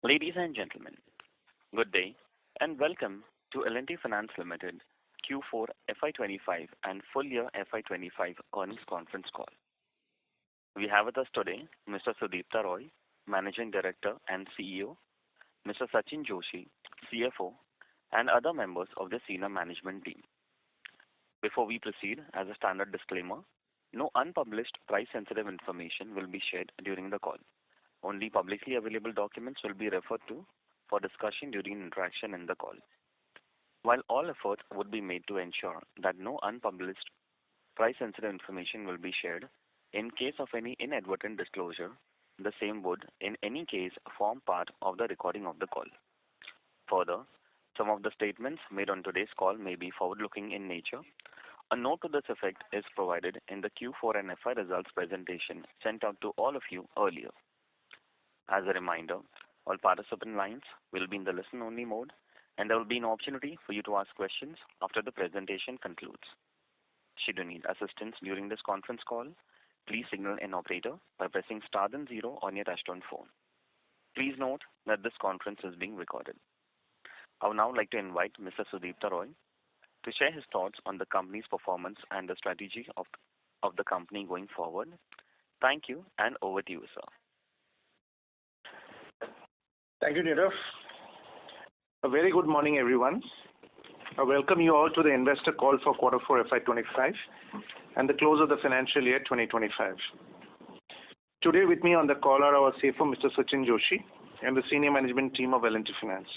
Ladies and gentlemen, good day and welcome to L&T Finance Limited Q4 FY25 and full year FY25 earnings conference call. We have with us today Mr. Sudipta Roy, Managing Director and CEO, Mr. Sachin Joshi, CFO, and other members of the senior management team. Before we proceed, as a standard disclaimer, no unpublished price-sensitive information will be shared during the call. Only publicly available documents will be referred to for discussion during interaction in the call. While all efforts would be made to ensure that no unpublished price-sensitive information will be shared, in case of any inadvertent disclosure, the same would, in any case, form part of the recording of the call. Further, some of the statements made on today's call may be forward-looking in nature. A note to this effect is provided in the Q4 and FY results presentation sent out to all of you earlier. As a reminder, all participant lines will be in the listen-only mode, and there will be an opportunity for you to ask questions after the presentation concludes. Should you need assistance during this conference call, please signal an operator by pressing star then 0 on your touchtone phone. Please note that this conference is being recorded. I would now like to invite Mr. Sudipta Roy to share his thoughts on the company's performance and the strategy of the company going forward. Thank you, and over to you, sir. Thank you, Nirav. A very good morning, everyone. I welcome you all to the investor call for Q4 FY25 and the close of the financial year 2025. Today with me on the call are our CFO, Mr. Sachin Joshi, and the senior management team of L&T Finance.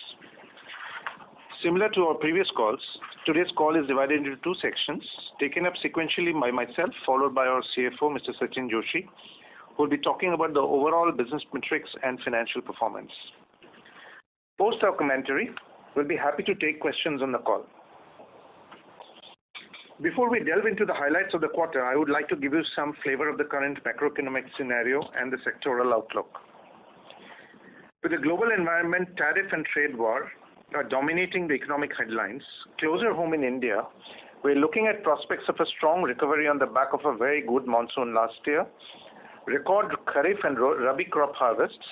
Similar to our previous calls, today's call is divided into two sections, taken up sequentially by myself, followed by our CFO, Mr. Sachin Joshi, who will be talking about the overall business metrics and financial performance. Post our commentary, we'll be happy to take questions on the call. Before we delve into the highlights of the quarter, I would like to give you some flavor of the current macroeconomic scenario and the sectoral outlook. With the global environment, tariff and trade war are dominating the economic headlines, closer home in India, we're looking at prospects of a strong recovery on the back of a very good monsoon last year, record Kharif and Rabi crop harvests,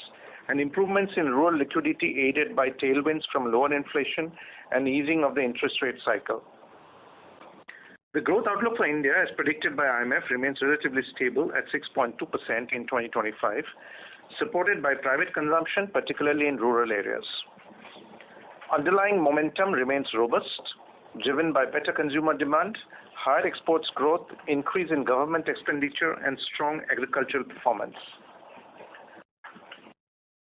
and improvements in rural liquidity aided by tailwinds from lower inflation and easing of the interest rate cycle. The growth outlook for India, as predicted by IMF, remains relatively stable at 6.2% in 2025, supported by private consumption, particularly in rural areas. Underlying momentum remains robust, driven by better consumer demand, higher exports growth, increase in government expenditure, and strong agricultural performance.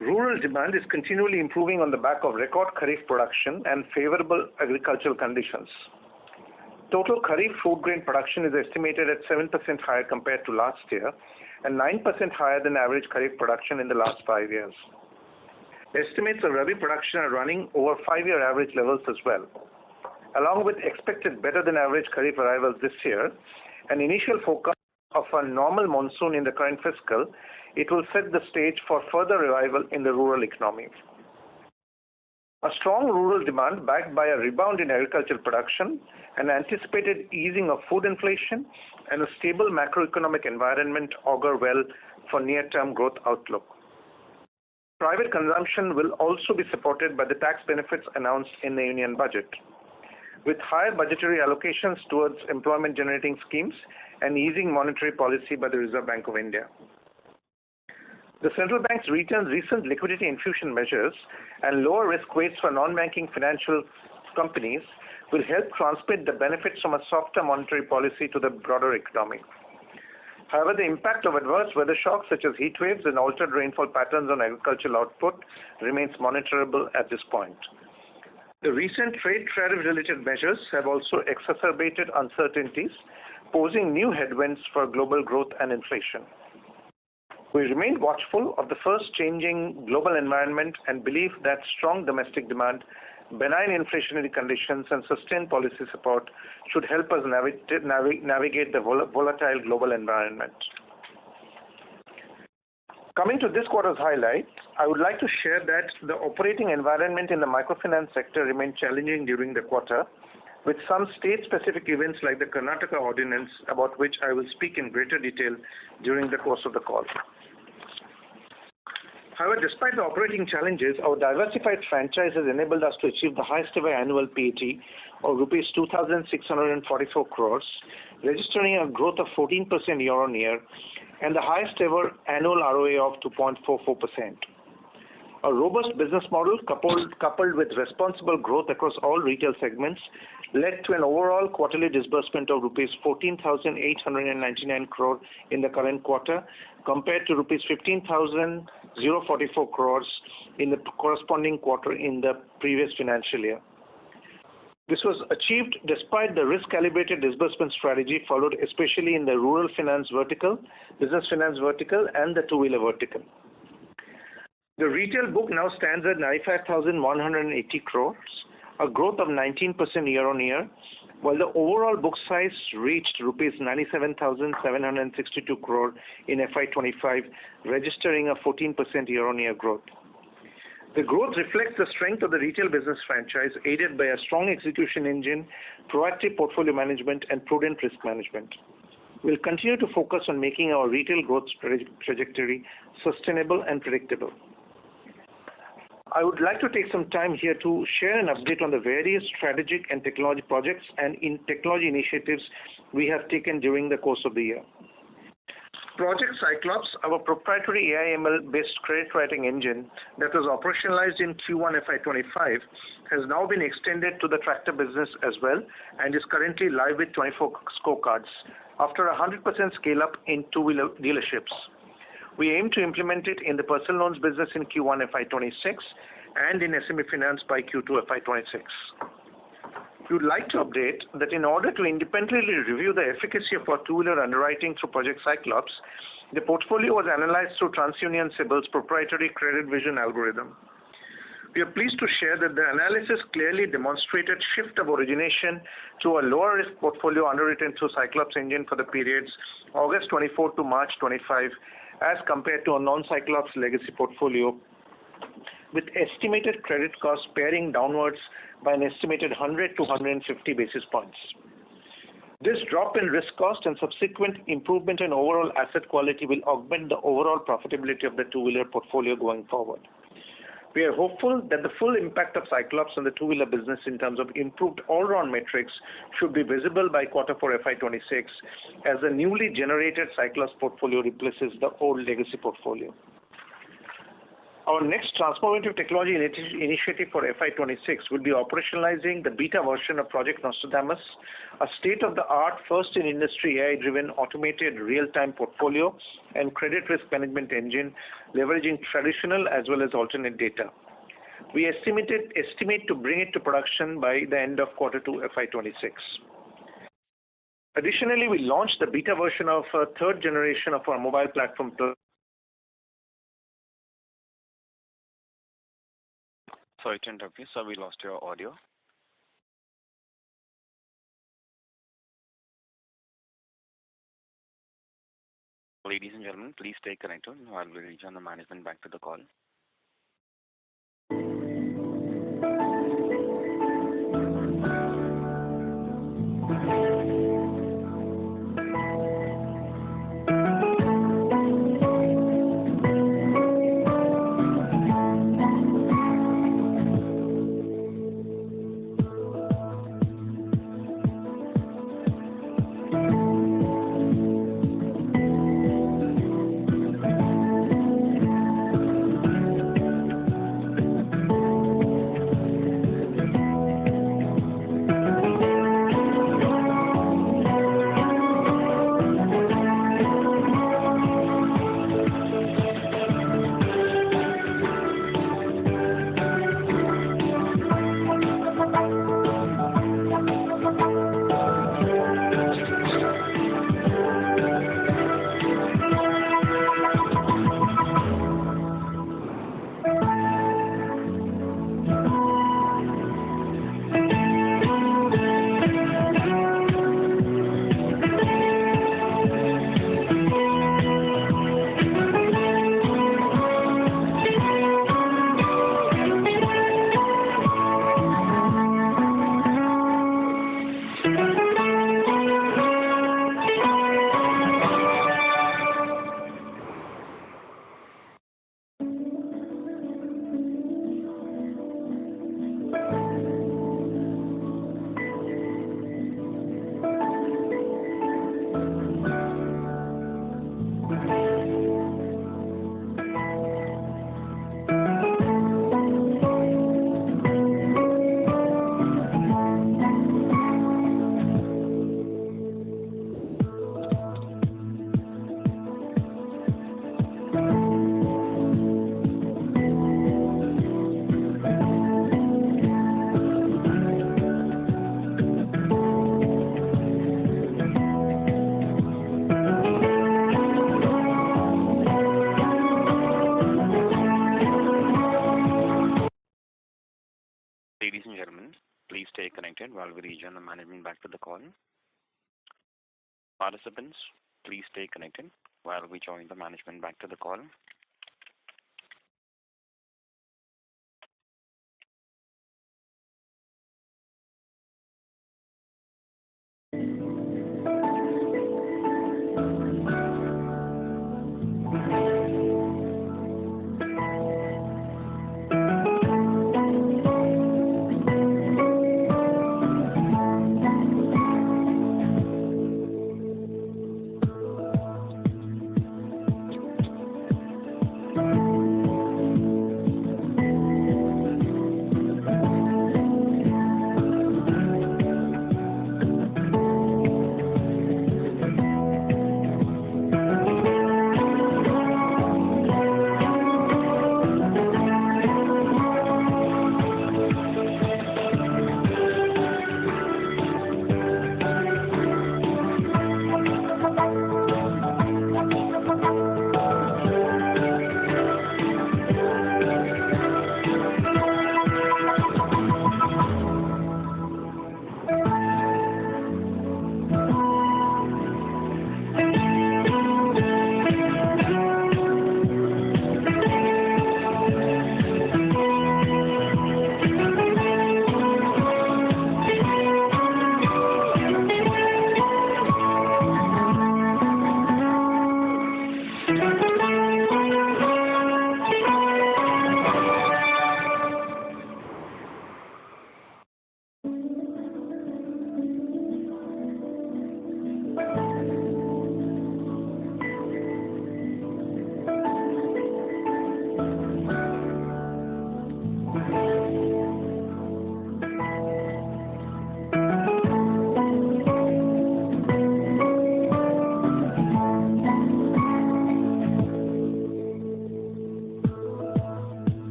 Rural demand is continually improving on the back of record Kharif production and favorable agricultural conditions. Total Kharif food grain production is estimated at 7% higher compared to last year and 9% higher than average Kharif production in the last 5 years. Estimates of Rabi production are running over 5-year average levels as well. Along with expected better than average Kharif arrivals this year, an initial forecast of a normal monsoon in the current fiscal, it will set the stage for further revival in the rural economy. A strong rural demand backed by a rebound in agricultural production, an anticipated easing of food inflation, and a stable macroeconomic environment augur well for near-term growth outlook. Private consumption will also be supported by the tax benefits announced in the Union Budget, with higher budgetary allocations towards employment-generating schemes and easing monetary policy by the Reserve Bank of India. The central bank's recent liquidity infusion measures and lower risk weights for non-banking financial companies will help transmit the benefits from a softer monetary policy to the broader economy. However, the impact of adverse weather shocks such as heat waves and altered rainfall patterns on agricultural output remains monitorable at this point. The recent trade tariff-related measures have also exacerbated uncertainties, posing new headwinds for global growth and inflation. We remain watchful of the first changing global environment and believe that strong domestic demand, benign inflationary conditions, and sustained policy support should help us navigate the volatile global environment. Coming to this quarter's highlight, I would like to share that the operating environment in the microfinance sector remained challenging during the quarter, with some state-specific events like the Karnataka Ordinance, about which I will speak in greater detail during the course of the call. However, despite the operating challenges, our diversified franchise has enabled us to achieve the highest ever annual PAT of rupees 2,644 crores, registering a growth of 14% year-on-year and the highest ever annual ROA of 2.44%. A robust business model coupled with responsible growth across all retail segments led to an overall quarterly disbursement of rupees 14,899 crore in the current quarter compared to rupees 15,044 crores in the corresponding quarter in the previous financial year. This was achieved despite the risk-calibrated disbursement strategy followed especially in the rural finance vertical, business finance vertical, and the two-wheeler vertical. The retail book now stands at 95,180 crores, a growth of 19% year-on-year, while the overall book size reached rupees 97,762 crore in FY25, registering a 14% year-on-year growth. The growth reflects the strength of the retail business franchise aided by a strong execution engine, proactive portfolio management, and prudent risk management. We'll continue to focus on making our retail growth trajectory sustainable and predictable. I would like to take some time here to share an update on the various strategic and technology projects and technology initiatives we have taken during the course of the year. Project Cyclops, our proprietary AI/ML-based credit writing engine that was operationalized in Q1FY25, has now been extended to the tractor business as well and is currently live with 24 scorecards after a 100% scale-up in two-wheeler dealerships. We aim to implement it in the personal loans business in Q1FY26 and in SME finance by Q2FY26. We would like to update that in order to independently review the efficacy of our two-wheeler underwriting through Project Cyclops, the portfolio was analyzed through TransUnion CIBIL's proprietary credit vision algorithm. We are pleased to share that the analysis clearly demonstrated shift of origination to a lower risk portfolio underwritten through Cyclops engine for the periods August 24 to March 25 as compared to a non-Cyclops legacy portfolio, with estimated credit costs paring downwards by an estimated 100 to 150 basis points. This drop in risk cost and subsequent improvement in overall asset quality will augment the overall profitability of the two-wheeler portfolio going forward. We are hopeful that the full impact of Cyclops on the two-wheeler business in terms of improved all-round metrics should be visible by Q4 FY26 as the newly generated Cyclops portfolio replaces the old legacy portfolio. Our next transformative technology initiative for FY26 will be operationalizing the beta version of Project Nostradamus, a state-of-the-art, first-in-industry AI-driven automated real-time portfolio and credit risk management engine leveraging traditional as well as alternate data. We estimate to bring it to production by the end of Q2 FY26. Additionally, we launched the beta version of a third generation of our mobile platform. Sorry to interrupt you, sir. We lost your audio. Ladies and gentlemen, please stay connected while we rejoin the management back to the call. Ladies and gentlemen, please stay connected while we rejoin the management back to the call. Participants, please stay connected while we join the management back to the call.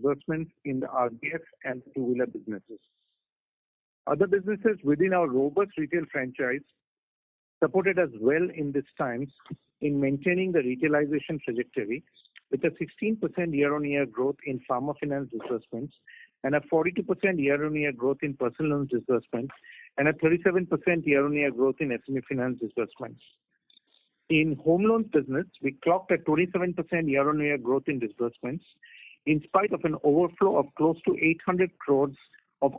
disbursements in the RBF and two-wheeler businesses. Other businesses within our robust retail franchise supported us well in these times in maintaining the retailization trajectory with a 16% year-on-year growth in farmer finance disbursements and a 42% year-on-year growth in personal loans disbursements and a 37% year-on-year growth in SME finance disbursements. In home loans business, we clocked a 27% year-on-year growth in disbursements in spite of an overflow of close to 800 crores of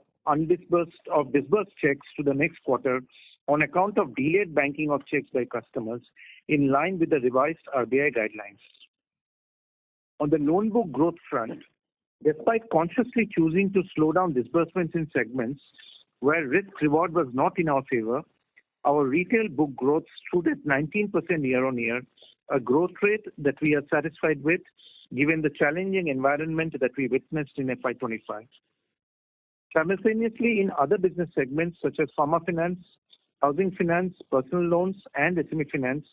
disbursed checks to the next quarter on account of delayed banking of checks by customers in line with the revised RBI guidelines. On the loan book growth front, despite consciously choosing to slow down disbursements in segments where risk-reward was not in our favor, our retail book growth stood at 19% year-on-year, a growth rate that we are satisfied with given the challenging environment that we witnessed in FY25. Simultaneously, in other business segments such as farmer finance, housing finance, personal loans, and SME finance,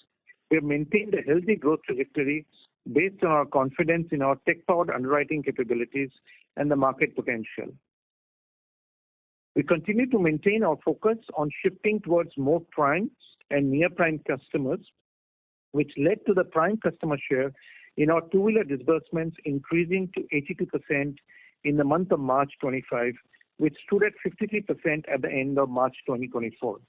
we have maintained a healthy growth trajectory based on our confidence in our tech-powered underwriting capabilities and the market potential. We continue to maintain our focus on shifting towards more prime and near-prime customers, which led to the prime customer share in our two-wheeler disbursements increasing to 82% in the month of March 25, which stood at 53% at the end of March 2024.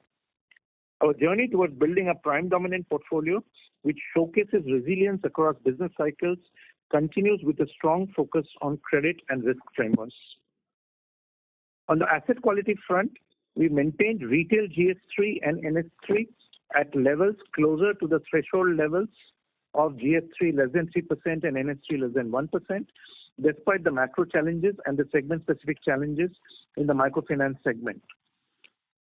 Our journey towards building a prime-dominant portfolio, which showcases resilience across business cycles, continues with a strong focus on credit and risk frameworks. On the asset quality front, we maintained retail GS3 and NS3 at levels closer to the threshold levels of GS3 less than 3% and NS3 less than 1%, despite the macro challenges and the segment-specific challenges in the microfinance segment.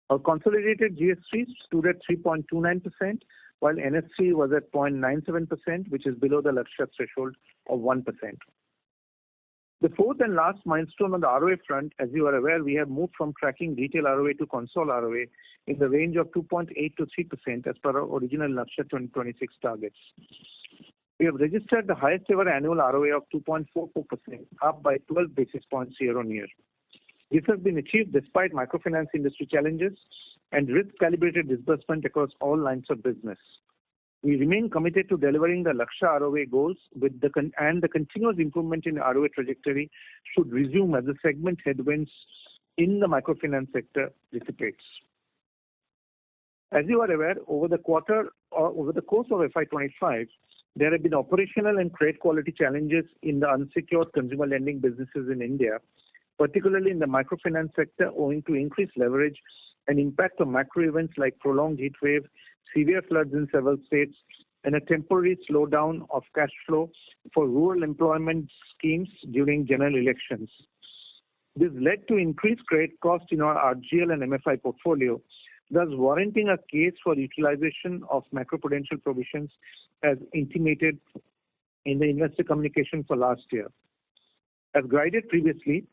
Our consolidated GS3 stood at 3.29%, while NS3 was at 0.97%, which is below the Lakshya threshold of 1%. The fourth and last milestone on the ROA front, as you are aware, we have moved from tracking retail ROA to console ROA in the range of 2.8 to 3% as per our original Lakshya 2026 targets. We have registered the highest ever annual ROA of 2.44%, up by 12 basis points year-on-year. This has been achieved despite microfinance industry challenges and risk-calibrated disbursement across all lines of business. We remain committed to delivering the Lakshya ROA goals and the continuous improvement in ROA trajectory should resume as the segment headwinds in the microfinance sector dissipates. As you are aware, over the course of FY25, there have been operational and credit quality challenges in the unsecured consumer lending businesses in India, particularly in the microfinance sector owing to increased leverage and impact of macro events like prolonged heat wave, severe floods in several states, and a temporary slowdown of cash flow for rural employment schemes during general elections. This led to increased credit costs in our RGL and MFI portfolio, thus warranting a case for utilization of macroprudential provisions as intimated in the investor communication for last year. As guided previously,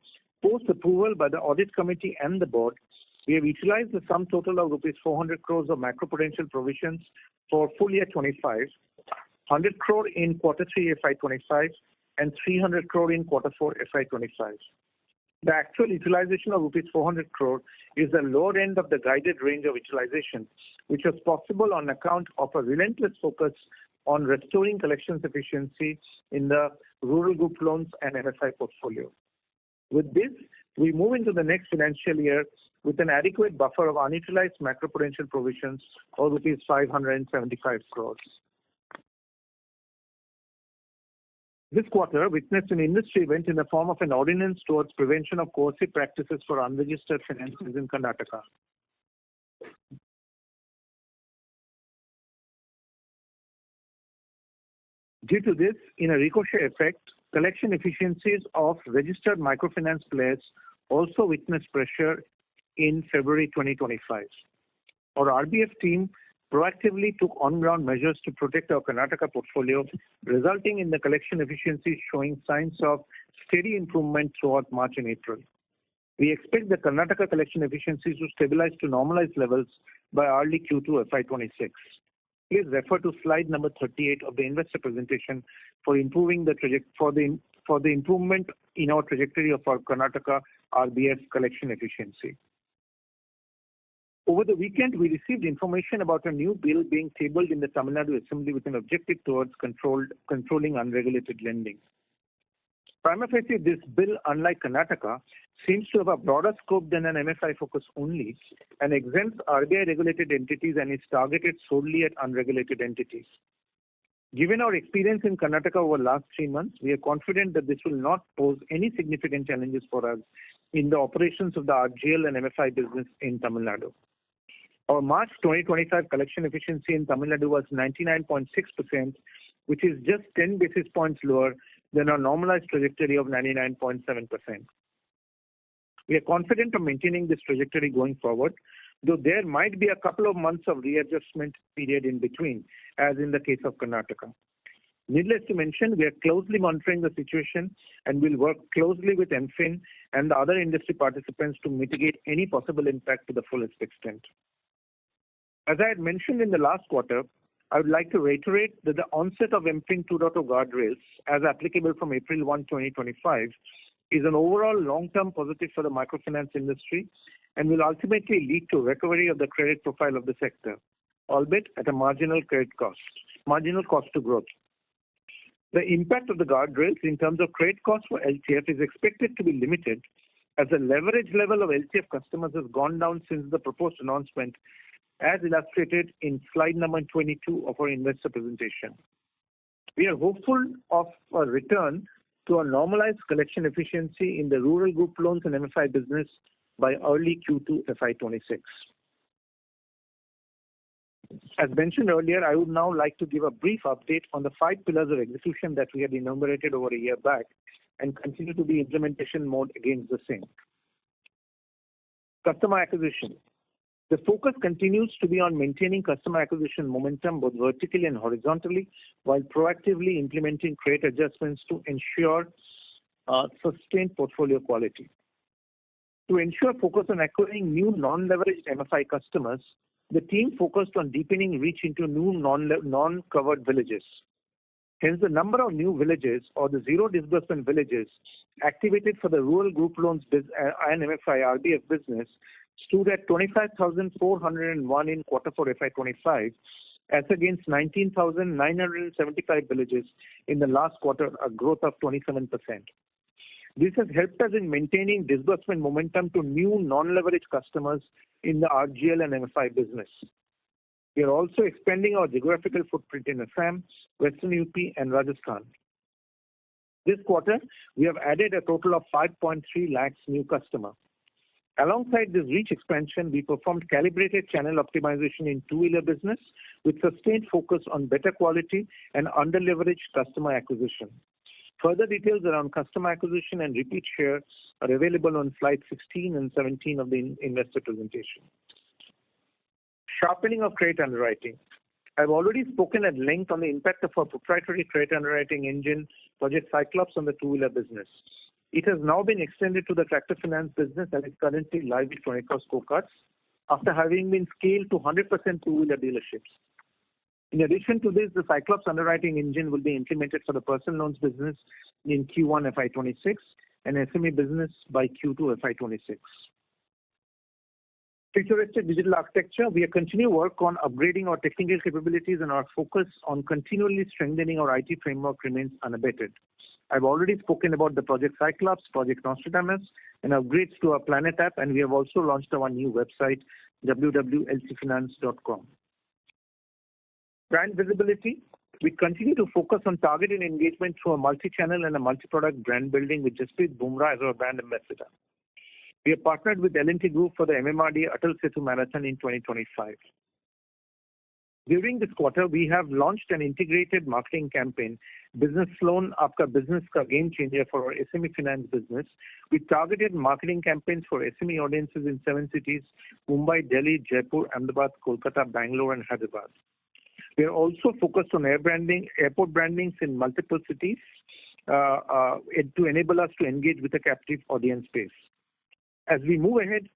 post-approval by the audit committee and the board, we have utilized the sum total of rupees 400 crores of macroprudential provisions for full year 25, 100 crore in Q3 FY25, and 300 crore in Q4 FY25. The actual utilization of rupees 400 crore is the lower end of the guided range of utilization, which was possible on account of a relentless focus on restoring collections efficiency in the rural group loans and MFI portfolio. With this, we move into the next financial year with an adequate buffer of unutilized macroprudential provisions of rupees 575 crores. This quarter witnessed an industry event in the form of an ordinance towards prevention of coercive practices for unregistered finances in Karnataka. Due to this, in a ricochet effect, collection efficiencies of registered microfinance players also witnessed pressure in February 2025. Our RBF team proactively took on-ground measures to protect our Karnataka portfolio, resulting in the collection efficiency showing signs of steady improvement throughout March and April. We expect the Karnataka collection efficiencies to stabilize to normalized levels by early Q2 FY26. Please refer to slide number 38 of the investor presentation for the for the improvement in our trajectory of our Karnataka RBF collection efficiency. Over the weekend, we received information about a new bill being tabled in the Tamil Nadu Assembly with an objective towards controlling unregulated lending. Prima facie, this bill, unlike Karnataka, seems to have a broader scope than an MFI focus only and exempts RBI-regulated entities and is targeted solely at unregulated entities. Given our experience in Karnataka over the last 3 months, we are confident that this will not pose any significant challenges for us in the operations of the RGL and MFI business in Tamil Nadu. Our March 2025 collection efficiency in Tamil Nadu was 99.6%, which is just 10 basis points lower than our normalized trajectory of 99.7%. We are confident of maintaining this trajectory going forward, though there might be a couple of months of readjustment period in between, as in the case of Karnataka. Needless to mention, we are closely monitoring the situation and will work closely with MFIN and the other industry participants to mitigate any possible impact to the fullest extent. As I had mentioned in the last quarter, I would like to reiterate that the onset of MFIN 2.0 guardrails, as applicable from April 1, 2025, is an overall long-term positive for the microfinance industry and will ultimately lead to recovery of the credit profile of the sector, albeit at a marginal cost to growth. The impact of the guardrails in terms of credit costs for LTF is expected to be limited, as the leverage level of LTF customers has gone down since the proposed announcement, as illustrated in slide number 22 of our investor presentation. We are hopeful of a return to a normalized collection efficiency in the rural group loans and MFI business by early Q4FY25. As mentioned earlier, I would now like to give a brief update on the 5 pillars of execution that we had enumerated over a year back and continue to be implementation mode against the same. Customer acquisition. The focus continues to be on maintaining customer acquisition momentum both vertically and horizontally, while proactively implementing credit adjustments to ensure sustained portfolio quality. To ensure focus on acquiring new non-leveraged MFI customers, the team focused on deepening reach into new non-covered villages. Hence, the number of new villages or the zero disbursement villages activated for the rural group loans and MFI RBF business stood at 25,401 in Q4 FY25, as against 19,975 villages in the last quarter, a growth of 27%. This has helped us in maintaining disbursement momentum to new non-leveraged customers in the RGL and MFI business. We are also expanding our geographical footprint in Assam, Western UP, and Rajasthan. This quarter, we have added a total of 5.3 lakhs new customers. Alongside this reach expansion, we performed calibrated channel optimization in two-wheeler business with sustained focus on better quality and under-leveraged customer acquisition. Further details around customer acquisition and repeat share are available on slide 16 and 17 of the investor presentation. Sharpening of credit underwriting. I've already spoken at length on the impact of our proprietary credit underwriting engine, Project Cyclops, on the two-wheeler business. It has now been extended to the tractor finance business and is currently live with 24 scorecards after having been scaled to 100% two-wheeler dealerships. In addition to this, the Cyclops underwriting engine will be implemented for the personal loans business in Q1 FY26 and SME business by Q2 FY26. Futuristic digital architecture. We are continuing work on upgrading our technical capabilities, and our focus on continually strengthening our IT framework remains unabated. I've already spoken about the Project Cyclops, Project Nostradamus, and upgrades to our Planet app, and we have also launched our new website, www.lcfinance.com. Brand visibility. We continue to focus on targeted engagement through a multi-channel and a multi-product brand building with Jasprit Bumrah as our brand ambassador. We have partnered with L&T Group for the MMRDA Atal Setu Marathon in 2025. During this quarter, we have launched an integrated marketing campaign, Business Loan Aapka Business Ka Game Changer, for our SME finance business, with targeted marketing campaigns for SME audiences in 7 cities, Mumbai, Delhi, Jaipur, Ahmedabad, Kolkata, Bangalore, and Hyderabad. We are also focused on airport brandings in multiple cities to enable us to engage with a captive audience base. As we move ahead,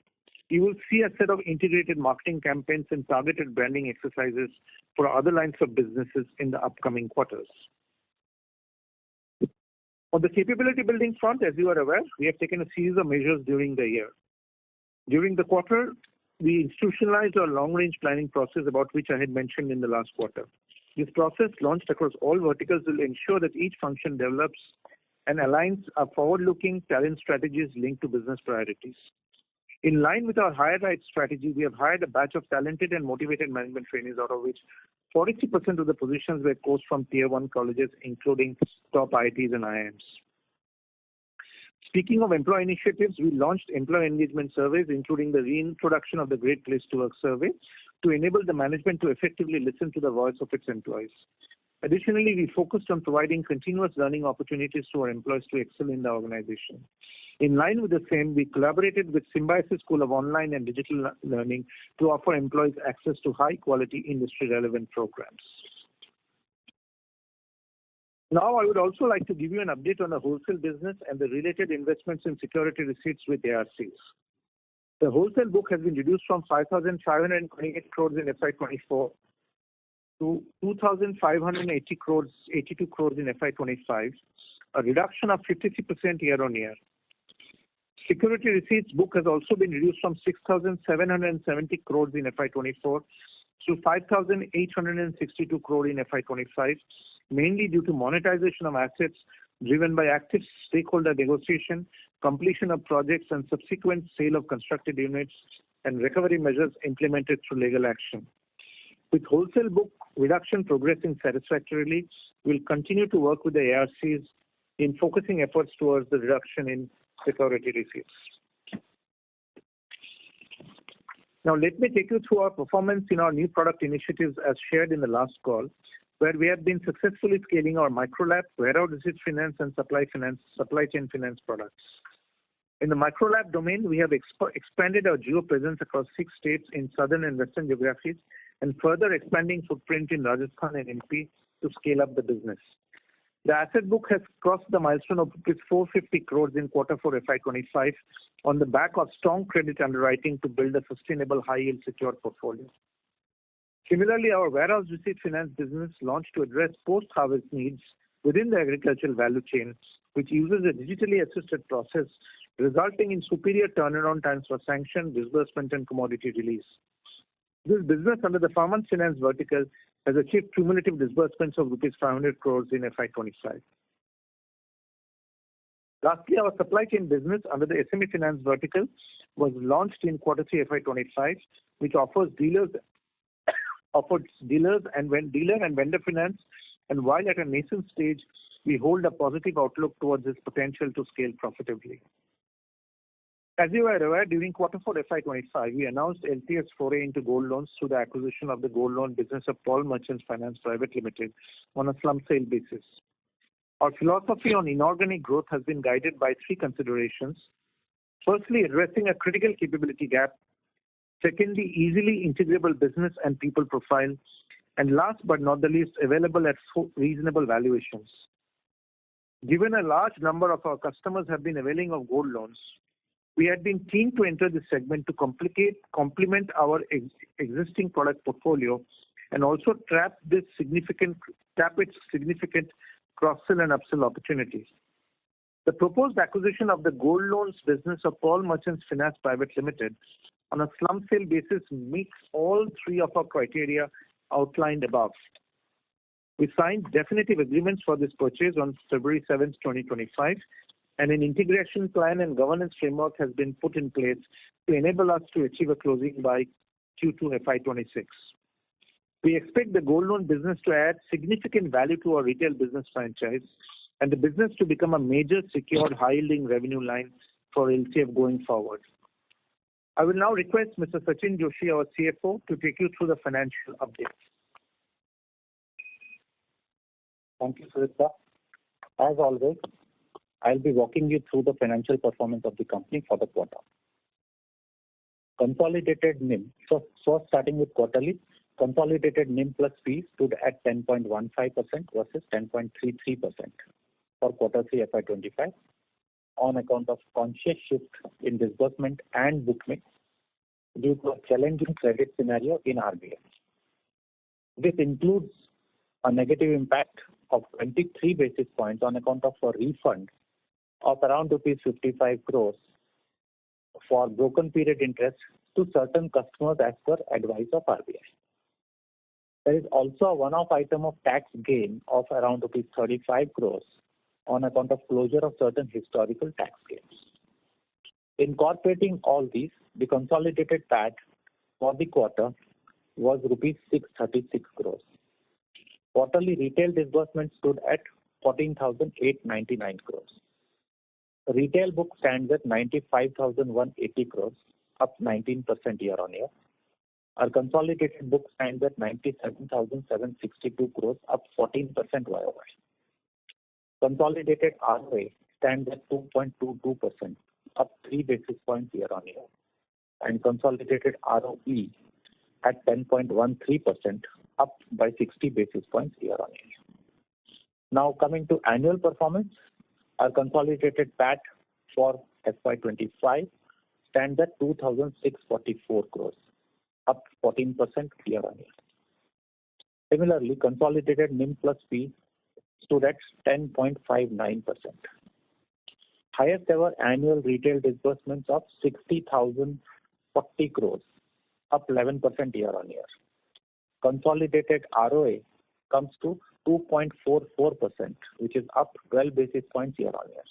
you will see a set of integrated marketing campaigns and targeted branding exercises for other lines of businesses in the upcoming quarters. On the capability building front, as you are aware, we have taken a series of measures during the year. During the quarter, we institutionalized our long-range planning process about which I had mentioned in the last quarter. This process, launched across all verticals, will ensure that each function develops and aligns our forward-looking talent strategies linked to business priorities. In line with our hire right strategy, we have hired a batch of talented and motivated management trainees, out of which 43% of the positions were coached from Tier 1 colleges, including top IITs and IIMs. Speaking of employee initiatives, we launched employee engagement surveys, including the reintroduction of the Great Place to Work survey, to enable the management to effectively listen to the voice of its employees. Additionally, we focused on providing continuous learning opportunities to our employees to excel in the organization. In line with the same, we collaborated with Symbiosis School of Online and Digital Learning to offer employees access to high-quality industry-relevant programs. Now, I would also like to give you an update on the wholesale business and the related investments in security receipts with ARCs. The wholesale book has been reduced from 5,528 crores in FY24 to 2,582 crores in FY25, a reduction of 53% year-on-year. Security receipts book has also been reduced from 6,770 crores in FY24 to 5,862 crores in FY25, mainly due to monetization of assets driven by active stakeholder negotiation, completion of projects, and subsequent sale of constructed units and recovery measures implemented through legal action. With wholesale book reduction progressing satisfactorily, we'll continue to work with the ARCs in focusing efforts towards the reduction in security receipts. Now, let me take you through our performance in our new product initiatives as shared in the last call, where we have been successfully scaling our microlab, warehouse receipt finance, and supply chain finance products. In the microlab domain, we have expanded our geo presence across 6 states in southern and western geographies, and further expanding footprint in Rajasthan and MP to scale up the business. The asset book has crossed the milestone of 450 crores in Q4 FY25 on the back of strong credit underwriting to build a sustainable high-yield secured portfolio. Similarly, our warehouse receipt finance business launched to address post-harvest needs within the agricultural value chain, which uses a digitally assisted process, resulting in superior turnaround times for sanction, disbursement, and commodity release. This business under the farm finance vertical has achieved cumulative disbursements of rupees 500 crores in FY25. Lastly, our supply chain business under the SME finance vertical was launched in Q3 FY25, which offers dealer and vendor finance, and while at a nascent stage, we hold a positive outlook towards its potential to scale profitably. As you are aware, during Q4 FY25, we announced LTS foray into gold loans through the acquisition of the gold loan business of Paul Merchants Finance Private Limited on a slump sale basis. Our philosophy on inorganic growth has been guided by 3 considerations. Firstly, addressing a critical capability gap. Secondly, easily integrable business and people profile. And last but not the least, available at reasonable valuations. Given a large number of our customers have been availing of gold loans, we had been keen to enter this segment to complement our existing product portfolio and also tap its significant cross-sell and upsell opportunities. The proposed acquisition of the gold loans business of Paul Merchants Finance Private Limited on a slump sale basis meets all 3 of our criteria outlined above. We signed definitive agreements for this purchase on February 7, 2025, and an integration plan and governance framework has been put in place to enable us to achieve a closing by Q2 FY26. We expect the gold loan business to add significant value to our retail business franchise and the business to become a major secured high-yielding revenue line for LCF going forward. I will now request Mr. Sachin Joshi, our CFO, to take you through the financial updates. Thank you, Sudipta. As always, I'll be walking you through the financial performance of the company for the quarter. Consolidated NIM. So first starting with quarterly, consolidated NIM plus fees stood at 10.15% versus 10.33% for Q3 FY25 on account of conscious shift in disbursement and book mix due to a challenging credit scenario in RBI. This includes a negative impact of 23 basis points on account of a refund of around rupees 55 crores for broken period interest to certain customers as per advice of RBI. There is also a one-off item of tax gain of around rupees 35 crores on account of closure of certain historical tax gains. Incorporating all these, the consolidated PAT for the quarter was rupees 636 crores. Quarterly retail disbursements stood at 14,899 crores. Retail book stands at 95,180 crores, up 19% year-on-year. Our consolidated book stands at 97,762 crores, up 14% YOY. Consolidated ROA stands at 2.22%, up 3 basis points year-on-year, and consolidated ROE at 10.13%, up by 60 basis points year-on-year. Now coming to annual performance, our consolidated PAT for FY25 stands at 2,644 crores, up 14% year-on-year. Similarly, consolidated NIM plus fee stood at 10.59%. Highest ever annual retail disbursements of 60,040 crores, up 11% year-on-year. Consolidated ROA comes to 2.44%, which is up 12 basis points year-on-year.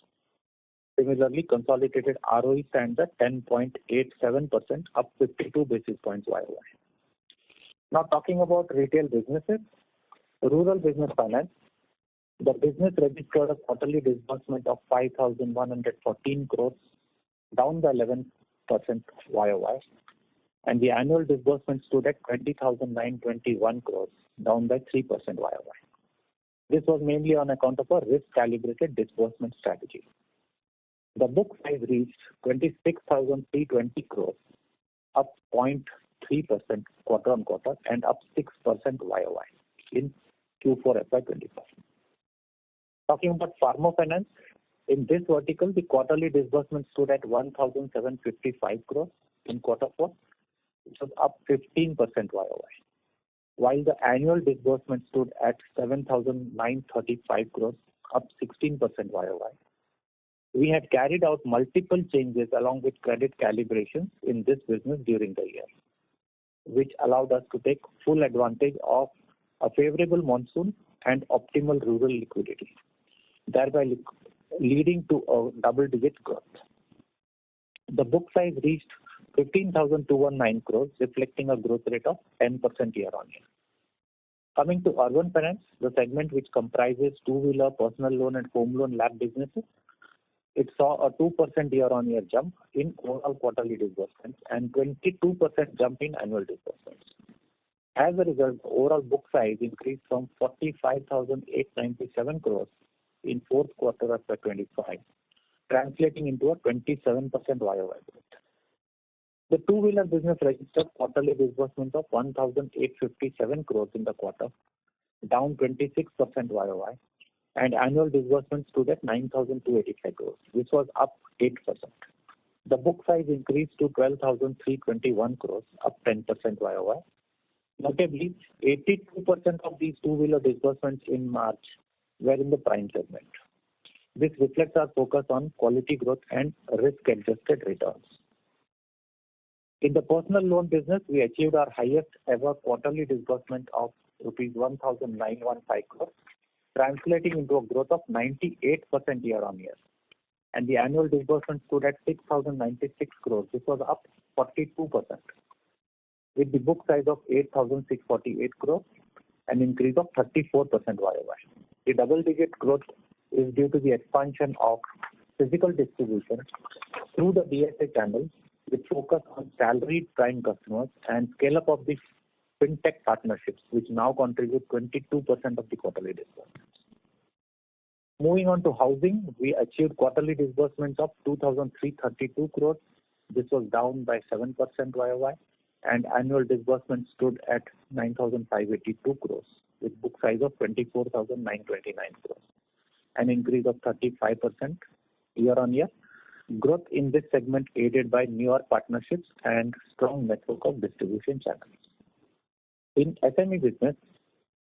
Similarly, consolidated ROE stands at 10.87%, up 52 basis points YOY. Now talking about retail businesses, rural business finance, the business registered a quarterly disbursement of 5,114 crores, down by 11% YOY, and the annual disbursement stood at 20,921 crores, down by 3% YOY. This was mainly on account of a risk-calibrated disbursement strategy. The book size reached 26,320 crores, up 0.3% quarter-on-quarter and up 6% YOY in Q4FY25. Talking about farmer finance, in this vertical, the quarterly disbursement stood at 1,755 crores in Q4, which was up 15% YOY, while the annual disbursement stood at 7,935 crores, up 16% YOY. We had carried out multiple changes along with credit calibrations in this business during the year, which allowed us to take full advantage of a favorable monsoon and optimal rural liquidity, thereby leading to a double-digit growth. The book size reached 15,219 crores, reflecting a growth rate of 10% year-on-year. Coming to urban finance, the segment which comprises two-wheeler, personal loan and home loan LAP businesses, it saw a 2% year-on-year jump in overall quarterly disbursements and 22% jump in annual disbursements. As a result, the overall book size increased from 45,897 crores in fourth quarter of FY25, translating into a 27% YOY growth. The two-wheeler business registered quarterly disbursement of 1,857 crores in the quarter, down 26% YOY, and annual disbursement stood at 9,285 crores, which was up 8%. The book size increased to 12,321 crores, up 10% YOY. Notably, 82% of these two-wheeler disbursements in March were in the prime segment. This reflects our focus on quality growth and risk-adjusted returns. In the personal loan business, we achieved our highest ever quarterly disbursement of rupees 1,915 crores, translating into a growth of 98% year-on-year. And the annual disbursement stood at 6,096 crores. This was up 42%, with the book size of 8,648 crores, an increase of 34% YOY. The double-digit growth is due to the expansion of physical distribution through the DSA channel, with focus on salaried prime customers and scale-up of the fintech partnerships, which now contribute 22% of the quarterly disbursements. Moving on to housing, we achieved quarterly disbursements of 2,332 crores. This was down by 7% YOY, and annual disbursement stood at 9,582 crores, with book size of 24,929 crores, an increase of 35% year-on-year. Growth in this segment aided by newer partnerships and strong network of distribution channels. In SME business,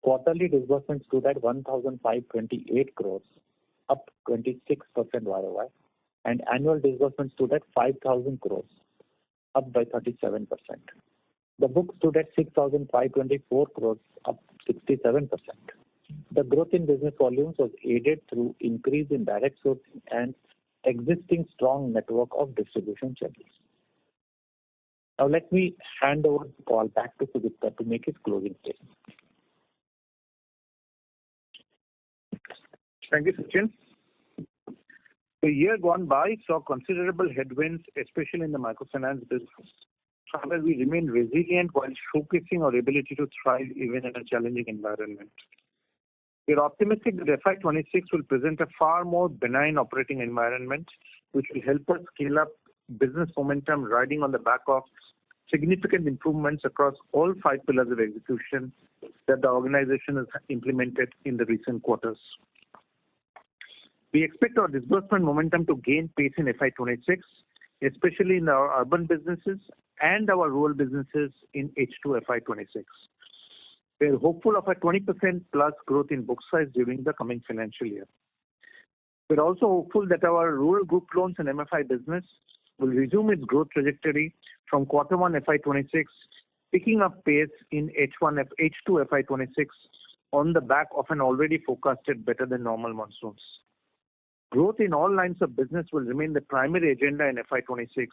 Quarterly disbursements stood at 1,528 crores, up 26% YOY, and annual disbursements stood at 5,000 crores, up by 37%. The book stood at 6,524 crores, up 67%. The growth in business volumes was aided through increase in direct sourcing and existing strong network of distribution channels. Now let me hand over the call back to Sudipta to make his closing statement. Thank you, Sachin. The year gone by saw considerable headwinds, especially in the microfinance business. However, we remain resilient while showcasing our ability to thrive even in a challenging environment. We are optimistic that FY26 will present a far more benign operating environment, which will help us scale up business momentum riding on the back of significant improvements across all 5 pillars of execution that the organization has implemented in the recent quarters. We expect our disbursement momentum to gain pace in FY26, especially in our urban businesses and our rural businesses in H2 FY26. We are hopeful of a 20% plus growth in book size during the coming financial year. We are also hopeful that our rural group loans and MFI business will resume its growth trajectory from Q1 FY26, picking up pace in H2 FY26 on the back of an already forecasted better than normal monsoons. Growth in all lines of business will remain the primary agenda in FY26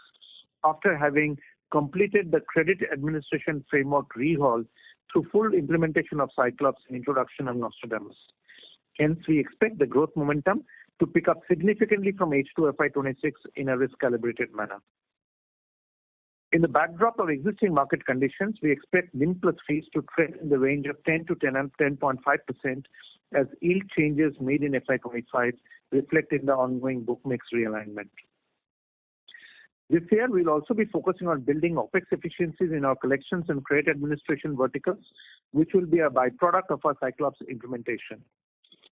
after having completed the credit administration framework rehaul through full implementation of Cyclops and introduction of Nostradamus. Hence, we expect the growth momentum to pick up significantly from H2 FY26 in a risk-calibrated manner. In the backdrop of existing market conditions, we expect NIM plus fees to trend in the range of 10 to 10.5% as yield changes made in FY25 reflect in the ongoing book mix realignment. This year, we'll also be focusing on building OPEX efficiencies in our collections and credit administration verticals, which will be a byproduct of our Cyclops implementation.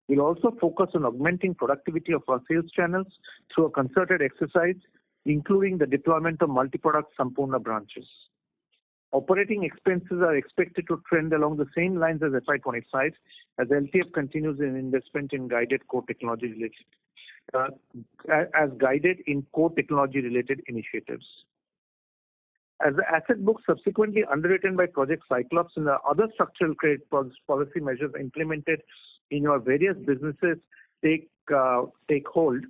We'll also focus on augmenting productivity of our sales channels through a concerted exercise, including the deployment of multi-product Sampoorna branches. Operating expenses are expected to trend along the same lines as FY25 as LTF continues in investment in guided core technology related initiatives. As the asset book subsequently underwritten by Project Cyclops and the other structural credit policy measures implemented in our various businesses take hold,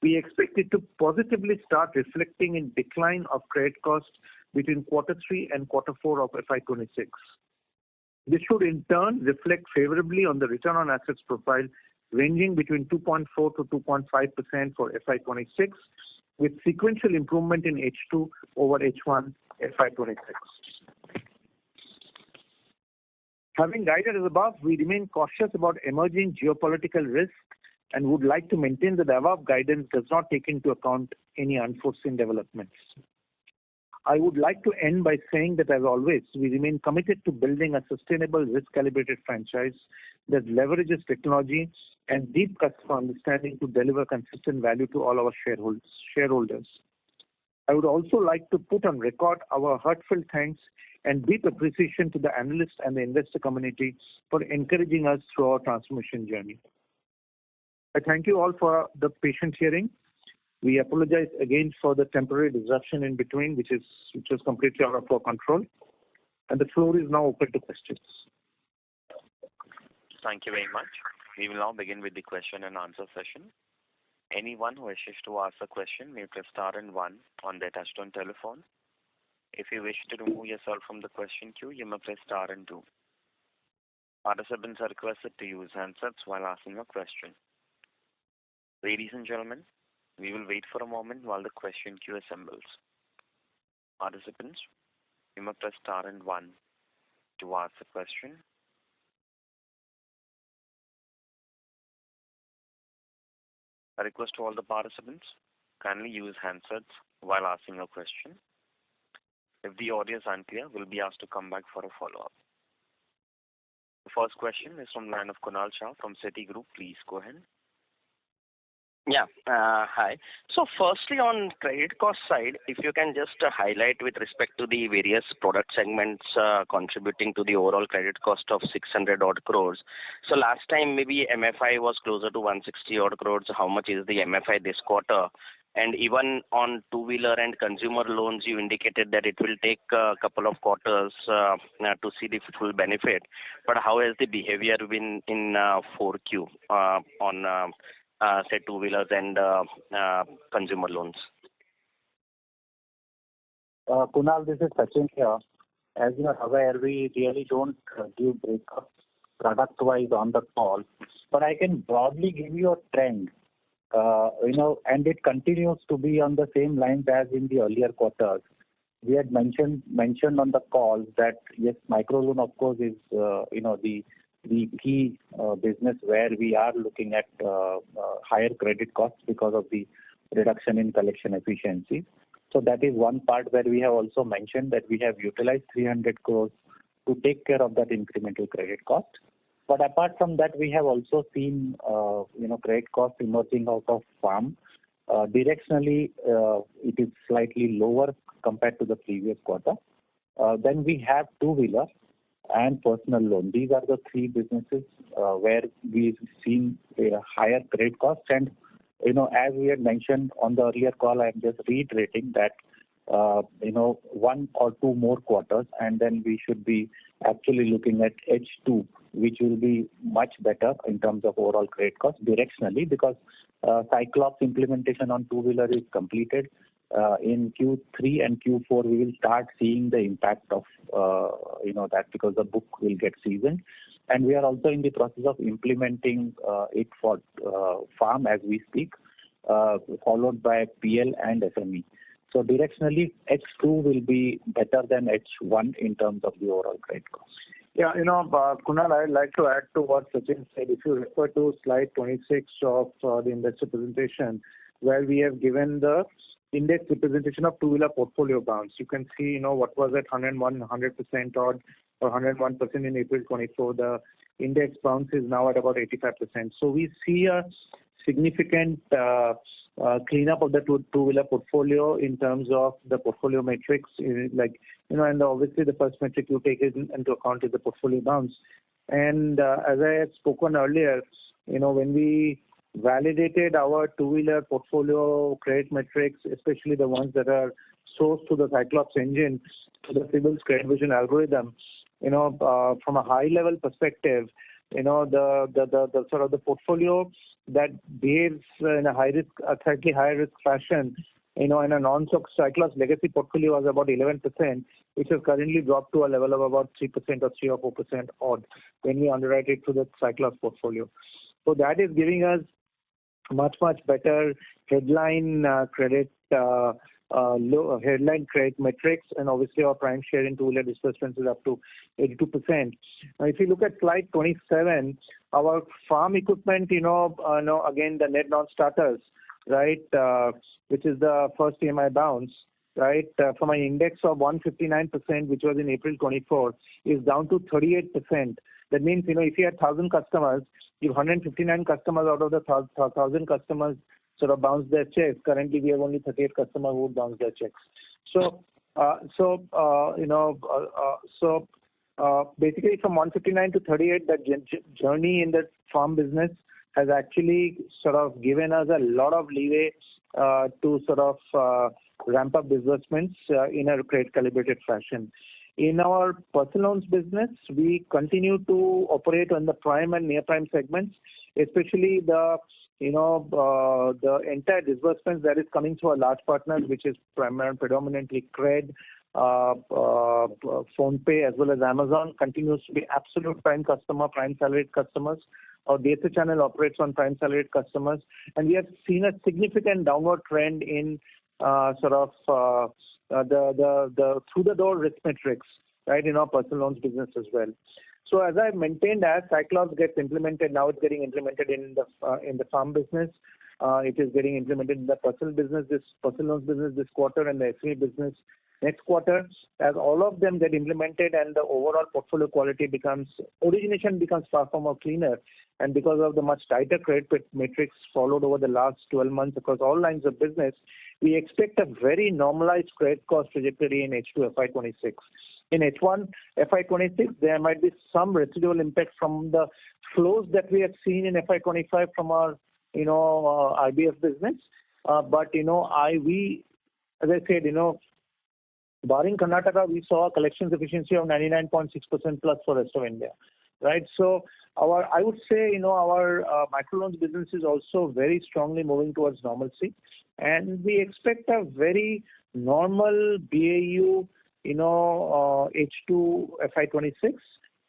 we expect it to positively start reflecting in decline of credit costs between Q3 and Q4 of FY26. This should in turn reflect favorably on the return on assets profile ranging between 2.4 to 2.5% for FY26 with sequential improvement in H2 over H1 FY26. Having guided as above, we remain cautious about emerging geopolitical risks and would like to maintain that the above guidance does not take into account any unforeseen developments. I would like to end by saying that, as always, we remain committed to building a sustainable, risk-calibrated franchise that leverages technology and deep customer understanding to deliver consistent value to all our shareholders. I would also like to put on record our heartfelt thanks and deep appreciation to the analysts and the investor community for encouraging us through our transformation journey. I thank you all for the patient hearing. We apologize again for the temporary disruption in between, which was completely out of our control. And the floor is now open to questions. Thank you very much. We will now begin with the question and answer session. Anyone who wishes to ask a question may press star and 1 on their touchtone telephone. If you wish to remove yourself from the question queue, you may press star and 2. Participants are requested to use handsets while asking a question. Ladies and gentlemen, we will wait for a moment while the question queue assembles. Participants, you may press star and 1 to ask a question. A request to all the participants, kindly use handsets while asking a question. If the audio is unclear, we'll be asked to come back for a follow-up. The first question is from the line of Kunal Shah from Citigroup. Please go ahead. Yeah. Hi. So firstly, on credit cost side, if you can just highlight with respect to the various product segments contributing to the overall credit cost of 600 odd crores. So last time maybe MFI was closer to 160 odd crores. How much is the MFI this quarter? And even on two-wheeler and consumer loans, you indicated that it will take a couple of quarters to see the full benefit. But how has the behavior been in 4Q on say two-wheelers and consumer loans? Kunal, this is Sachin here. As you are aware, we really don't give breakups product-wise on the call, but I can broadly give you a trend. And it continues to be on the same lines as in the earlier quarters. We had mentioned on the call that yes, microloan of course is the key business where we are looking at higher credit costs because of the reduction in collection efficiency. So that is one part where we have also mentioned that we have utilized 300 crores to take care of that incremental credit cost. But apart from that, we have also seen credit costs emerging out of farm. Directionally, it is slightly lower compared to the previous quarter. Then we have two-wheeler and personal loan. These are the three businesses where we've seen a higher credit cost. And as we had mentioned on the earlier call, I am just reiterating that one or two more quarters, and then we should be actually looking at H2, which will be much better in terms of overall credit cost directionally, because Cyclops implementation on two-wheeler is completed. In Q3 and Q4, we will start seeing the impact of that, because the book will get seasoned. And we are also in the process of implementing it for farm as we speak, followed by PL and SME. So directionally, H2 will be better than H1 in terms of the overall credit cost. Yeah, Kunal, I'd like to add to what Sachin said. If you refer to slide 26 of the investor presentation, where we have given the index representation of two-wheeler portfolio bounce, you can see, what was at 101, 100% odd, or 101% in April 24. The index bounce is now at about 85%. So we see a significant cleanup of the two-wheeler portfolio in terms of the portfolio metrics, and obviously the first metric you take into account is the portfolio bounce. And as I had spoken earlier, when we validated our two-wheeler portfolio credit metrics, especially the ones that are sourced to the Cyclops engine, to the CIBIL's credit vision algorithm, from a high-level perspective, the sort of the portfolio that behaves in a slightly higher risk fashion, in a non-Cyclops legacy portfolio was about 11%, which has currently dropped to a level of about 3% or 3 or 4% odd when we underwrite it to the Cyclops portfolio. So that is giving us much better headline credit metrics, and obviously our prime share in two-wheeler disbursements is up to 82%. Now, if you look at slide 27, our farm equipment, again the net non-starters, right, which is the first EMI bounce, right, from an index of 159%, which was in April 24, is down to 38%. That means, if you had 1,000 customers, if 159 customers out of the 1,000 customers sort of bounce their checks, currently we have only 38 customers who bounce their checks. So basically from 159 to 38, that journey in the farm business has actually sort of given us a lot of leeway to sort of ramp up disbursements in a credit calibrated fashion. In our personal loans business, we continue to operate on the prime and near prime segments, especially the entire disbursements that is coming through our large partners, which is predominantly Cred, PhonePe, as well as Amazon, continues to be absolute prime customer, prime salaried customers. Our data channel operates on prime salaried customers, and we have seen a significant downward trend in the through the door risk metrics, right, in our personal loans business as well. So as I maintained, as Cyclops gets implemented, now it's getting implemented in the farm business. It is getting implemented in the personal loans business this quarter and the SME business next quarter. As all of them get implemented and the overall portfolio quality origination becomes far more cleaner, and because of the much tighter credit matrix followed over the last 12 months across all lines of business, we expect a very normalized credit cost trajectory in H2 FY26. In H1 FY26, there might be some residual impact from the flows that we have seen in FY25 from our, IBF business. But, as I said, barring Karnataka, we saw a collections efficiency of 99.6% plus for rest of India, right? So I would say, our microloans business is also very strongly moving towards normalcy, and we expect a very normal BAU, H2 FY26,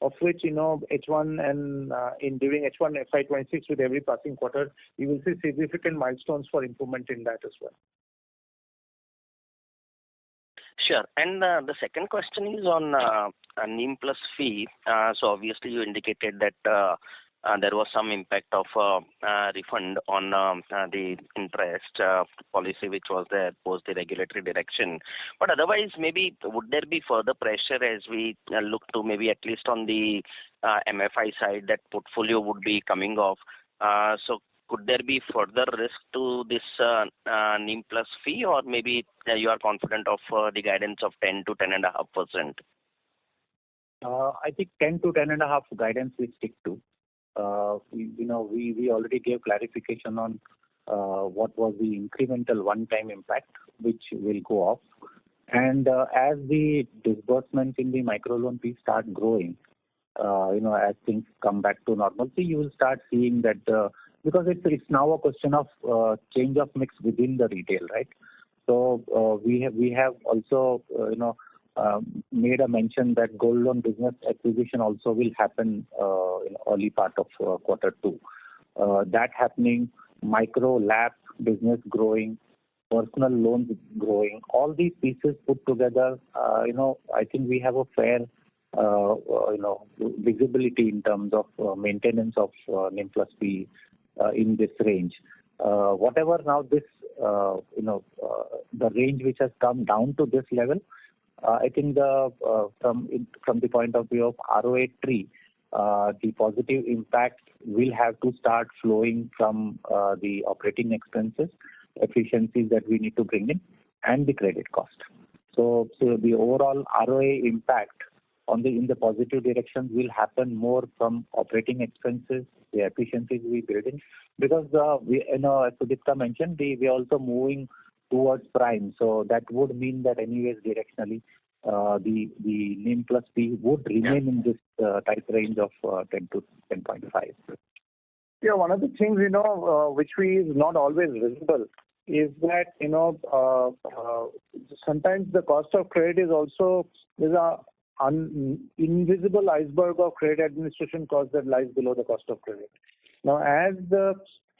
of which, H1 and during H1 FY26 with every passing quarter, we will see significant milestones for improvement in that as well. Sure. And the second question is on NIM plus fee. So obviously you indicated that there was some impact of refund on the interest policy which was there post the regulatory direction. But otherwise, maybe would there be further pressure as we look to maybe at least on the MFI side that portfolio would be coming off? So could there be further risk to this NIM plus fee, or maybe you are confident of the guidance of 10 to 10.5%? I think 10 to 10.5 guidance we stick to. We already gave clarification on what was the incremental one-time impact, which will go off. And as the disbursements in the microloan piece start growing, as things come back to normalcy, you will start seeing that because it's now a question of change of mix within the retail, right? So we have also made a mention that gold loan business acquisition also will happen in early part of quarter two. That happening, micro LAP business growing, personal loans growing, all these pieces put together, I think we have a fair visibility in terms of maintenance of NIM plus fee in this range. Whatever now this, the range which has come down to this level, I think from the point of view of ROA tree, the positive impact will have to start flowing from the operating expenses, efficiencies that we need to bring in, and the credit cost. So the overall ROA impact in the positive direction will happen more from operating expenses, the efficiencies we build in, because as Sudipta mentioned, we are also moving towards prime. So that would mean that anyways directionally, the NIM plus fee would remain in this type range of 10 to 10.5. Yeah, one of the things, which is not always visible is that, sometimes the cost of credit is also, there's an invisible iceberg of credit administration cost that lies below the cost of credit. Now, as the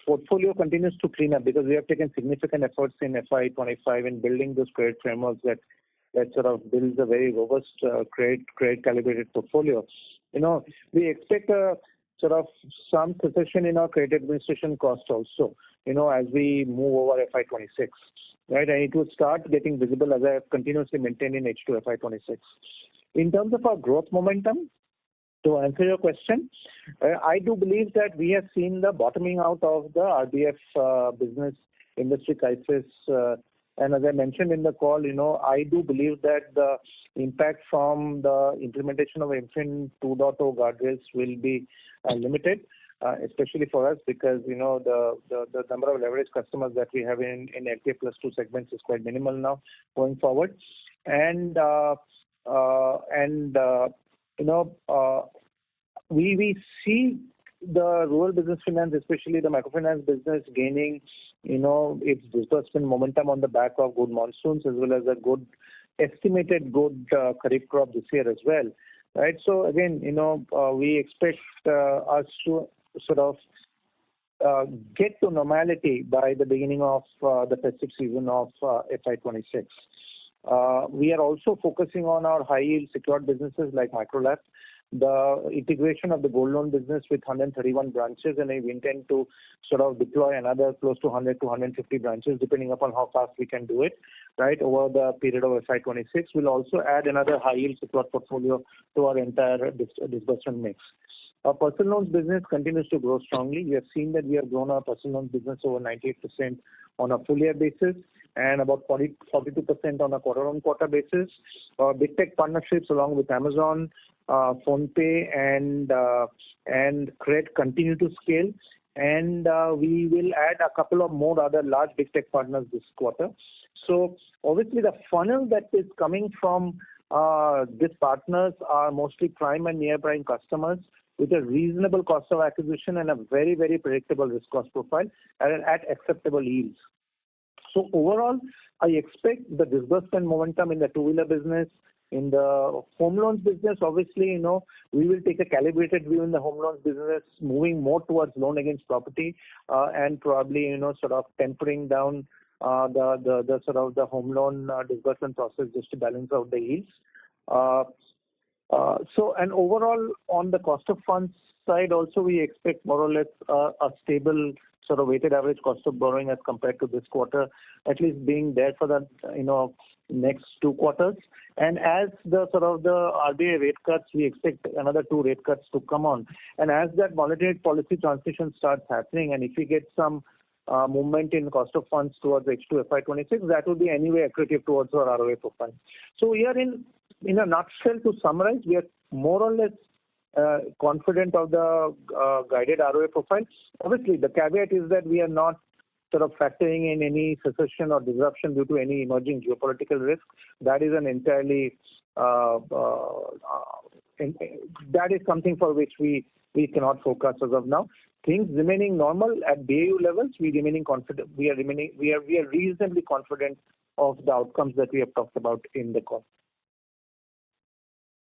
portfolio continues to clean up, because we have taken significant efforts in FY25 in building those credit frameworks that sort of builds a very robust credit calibrated portfolio. We expect a sort of some concession in our credit administration cost also, as we move over FY26, right? And it will start getting visible as I have continuously maintained in H2 FY26. In terms of our growth momentum, to answer your question, I do believe that we have seen the bottoming out of the RBF business industry crisis. And as I mentioned in the call, I do believe that the impact from the implementation of MFIN 2.0 guardrails will be limited, especially for us, because the number of leverage customers that we have in LPA plus 2 segments is quite minimal now going forward. And we see the rural business finance, especially the microfinance business, gaining its disbursement momentum on the back of good monsoons as well as a estimated good kharif crop this year as well, right? So again, we expect us to sort of get to normality by the beginning of the festive season of FY26. We are also focusing on our high yield secured businesses like MicroLab. the integration of the gold loan business with 131 branches, and we intend to sort of deploy another close to 100 to 150 branches, depending upon how fast we can do it, right, over the period of FY26. We'll also add another high-yield secured portfolio to our entire disbursement mix. Our personal loans business continues to grow strongly. We have seen that we have grown our personal loans business over 98% on a full year basis and about 42% on a quarter-on-quarter basis. Big tech partnerships along with Amazon, PhonePe and Cred continue to scale, and we will add a couple of more other large big tech partners this quarter. So obviously the funnel that is coming from these partners are mostly prime and near prime customers with a reasonable cost of acquisition and a very, very predictable risk cost profile at acceptable yields. So overall, I expect the disbursement momentum in the two-wheeler business, in the home loans business, obviously, we will take a calibrated view in the home loans business, moving more towards loan against property and probably, sort of tempering down the sort of the home loan disbursement process just to balance out the yields. And overall, on the cost of funds side, also we expect more or less a stable sort of weighted average cost of borrowing as compared to this quarter, at least being there for the next 2 quarters. And as the sort of the RBI rate cuts, we expect another 2 rate cuts to come on. And as that monetary policy transition starts happening, and if we get some movement in cost of funds towards H2 FY26, that will be anyway accretive towards our ROA profile. So we are in a nutshell, to summarize, we are more or less confident of the guided ROA profile. Obviously, the caveat is that we are not sort of factoring in any secession or disruption due to any emerging geopolitical risk. That is an entirely that is something for which we cannot focus as of now. Things remaining normal at BAU levels, we remaining confident. We are reasonably confident of the outcomes that we have talked about in the call.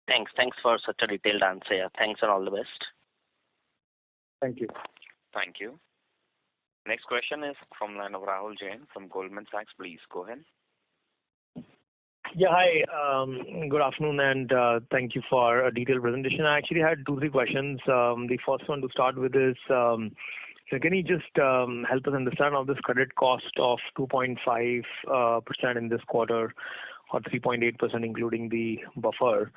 Thanks for such a detailed answer. Yeah. Thanks and all the best. Thank you. Thank you. Next question is from the line of Rahul Jain from Goldman Sachs. Please go ahead. Yeah, hi. Good afternoon, and thank you for a detailed presentation. I actually had 2-3 questions. The first one to start with is, can you just help us understand of this credit cost of 2.5% in this quarter, or 3.8% including the buffer?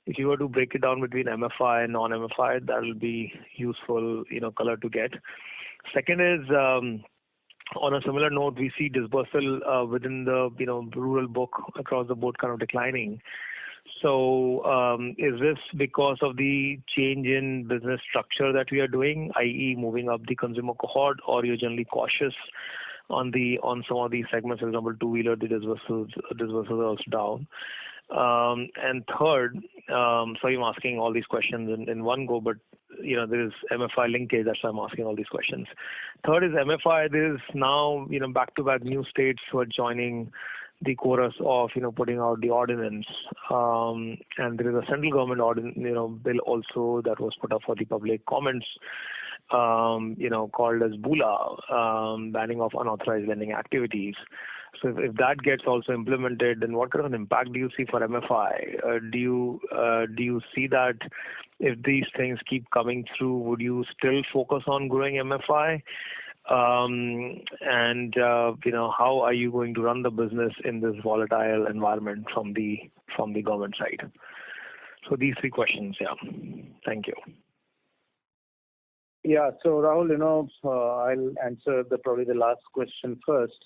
If you were to break it down between MFI and non-MFI, that will be useful, color to get. Second is, on a similar note, we see disbursal within the rural book across the board kind of declining. So is this because of the change in business structure that we are doing, i.e. moving up the consumer cohort, or you're generally cautious on some of these segments? For example, two-wheeler, the disbursals are also down. And third, sorry I'm asking all these questions in one go, but there is MFI linkage, that's why I'm asking all these questions. Third is MFI, there is now back-to-back new states who are joining the chorus of putting out the ordinance, and there is a central government bill also that was put up for the public comments, called as BULA, banning of unauthorized lending activities. So if that gets also implemented, then what kind of an impact do you see for MFI? Do you see that if these things keep coming through, would you still focus on growing MFI? And how are you going to run the business in this volatile environment from the government side? So these 3 questions, yeah. Thank you. Yeah, so Rahul, I'll answer probably the last question first.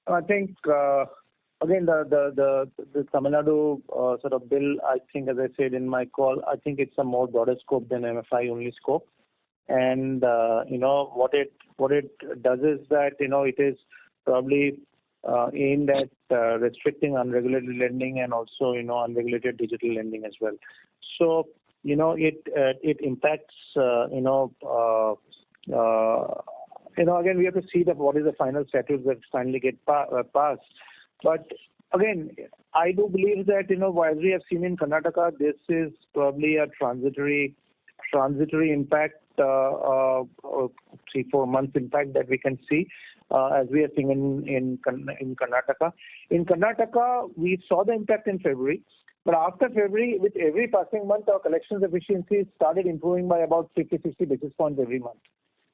I think again the Tamil Nadu sort of bill, I think, as I said in my call, I think it's a more broader scope than MFI only scope. And what it does is that it is probably aimed at restricting unregulated lending and also unregulated digital lending as well. So it impacts again we have to see that what is the final statutes that finally get passed. But again, I do believe that as we have seen in Karnataka, this is probably a transitory impact, 3-4 months impact that we can see. as we are seeing in Karnataka. In Karnataka, we saw the impact in February, but after February, with every passing month, our collections efficiency started improving by about 50-60 basis points every month.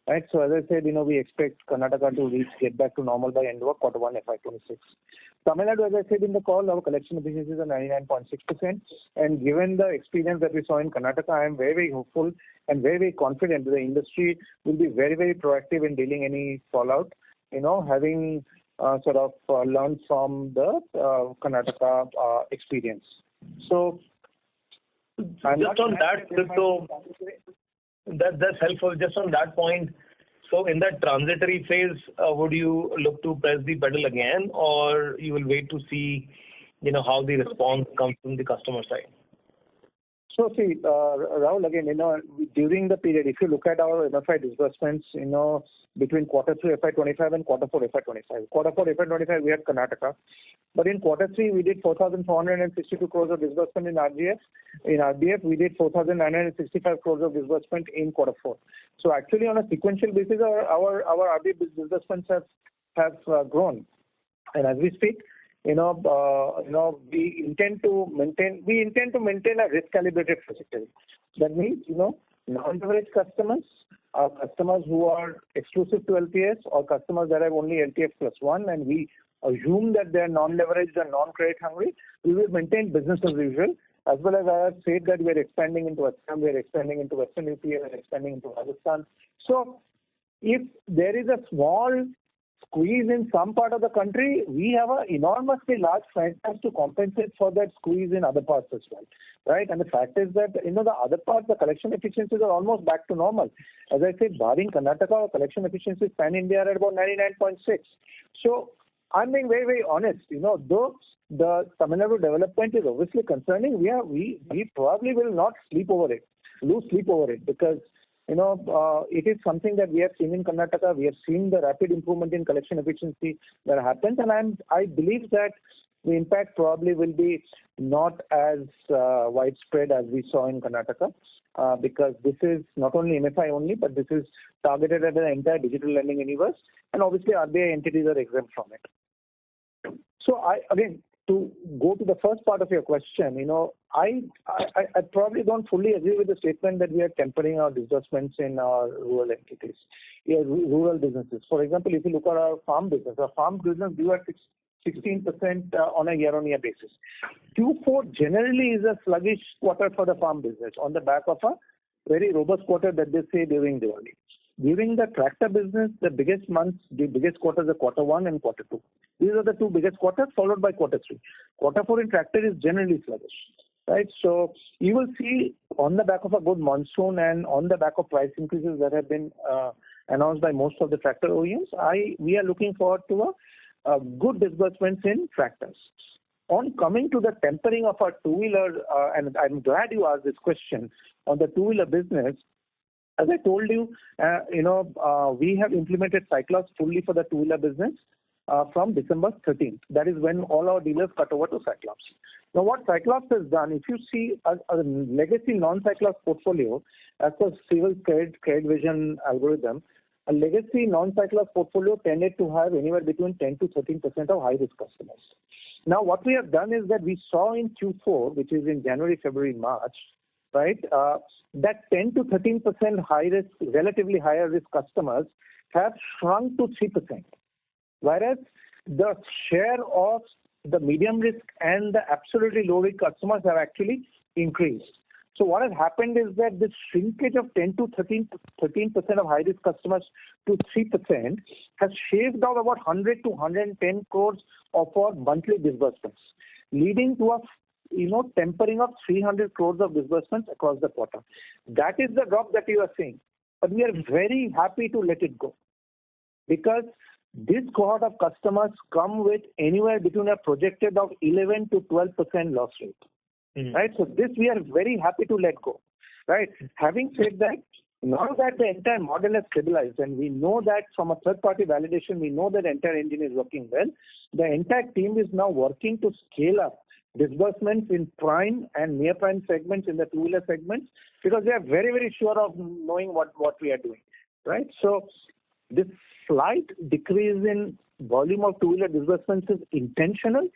Right. So as I said, we expect Karnataka to get back to normal by end of Q1 FY26. Tamil Nadu, as I said in the call, our collection efficiencies are 99.6%. And given the experience that we saw in Karnataka, I am very, very hopeful and very, very confident that the industry will be very, very proactive in dealing any fallout, having learned from the Karnataka experience. So just on that, that's helpful. Just on that point, so in that transitory phase, would you look to press the pedal again, or you will wait to see, how the response comes from the customer side? So see, Rahul, again, during the period, if you look at our MFI disbursements, between Q3 FY25 and Q4 FY25. Q4 FY25, we had Karnataka. But in Q3, we did 4,462 crores of disbursement in RGF. In RBF, we did 4,965 crores of disbursement in Q4. So actually, on a sequential basis, our RBF disbursements have grown. And as we speak, we intend to maintain a risk-calibrated trajectory. That means, non-leverage customers, customers who are exclusive to LPS, or customers that have only LTF plus one, and we assume that they are non-leveraged and non-credit hungry, we will maintain business as usual. As well as I have said that we are expanding into Assam, we are expanding into Western UP, we are expanding into Rajasthan. So, if there is a small squeeze in some part of the country, we have an enormously large franchise to compensate for that squeeze in other parts as well, right? And the fact is that, the other parts, the collection efficiencies are almost back to normal. As I said, barring Karnataka, our collection efficiencies pan-India are at about 99.6. So, I'm being very, very honest, though the Tamil Nadu development is obviously concerning, we probably will not lose sleep over it, because it is something that we have seen in Karnataka. We have seen the rapid improvement in collection efficiency that happens, and I believe that the impact probably will be not as widespread as we saw in Karnataka, because this is not only MFI only, but this is targeted at the entire digital lending universe, and obviously RBI entities are exempt from it. So to go to the first part of your question, I probably don't fully agree with the statement that we are tempering our disbursements in our rural entities, rural businesses. For example, if you look at our farm business grew at 16% on a year-on-year basis. Q4 generally is a sluggish quarter for the farm business on the back of a very robust quarter that they say during Diwali. During the tractor business, the biggest quarters are Q1 and Q2. These are the two biggest quarters, followed by Q3. Q4 in tractor is generally sluggish, right? So you will see, on the back of a good monsoon and on the back of price increases that have been announced by most of the tractor OEMs, we are looking forward to a good disbursements in tractors. On coming to the tempering of our two-wheeler, and I'm glad you asked this question on the two-wheeler business. As I told you, we have implemented Cyclops fully for the two-wheeler business from December 13th. That is when all our dealers cut over to Cyclops. Now, what Cyclops has done, if you see a legacy non-Cyclops portfolio, as per Civil Credit Vision algorithm, a legacy non-Cyclops portfolio tended to have anywhere between 10 to 13% of high-risk customers. Now, what we have done is that we saw in Q4, which is in January, February, March, right, that 10 to 13% high-risk, relatively higher-risk customers have shrunk to 3%, whereas the share of the medium risk and the absolutely low-risk customers have actually increased. So what has happened is that this shrinkage of 10 to 13% of high-risk customers to 3% has shaved out about 100 to 110 crores of our monthly disbursements, leading to a tempering of 300 crores of disbursements across the quarter. That is the drop that you are seeing. But we are very happy to let it go, because this cohort of customers come with anywhere between a projected of 11 to 12% loss rate. Right? So this we are very happy to let go. Right? Having said that, now that the entire model has stabilized, and we know that from a third-party validation, we know that the entire engine is working well, the entire team is now working to scale up disbursements in prime and near prime segments in the two-wheeler segments, because we are very, very sure of knowing what we are doing, right? So this slight decrease in volume of two-wheeler disbursements is intentional,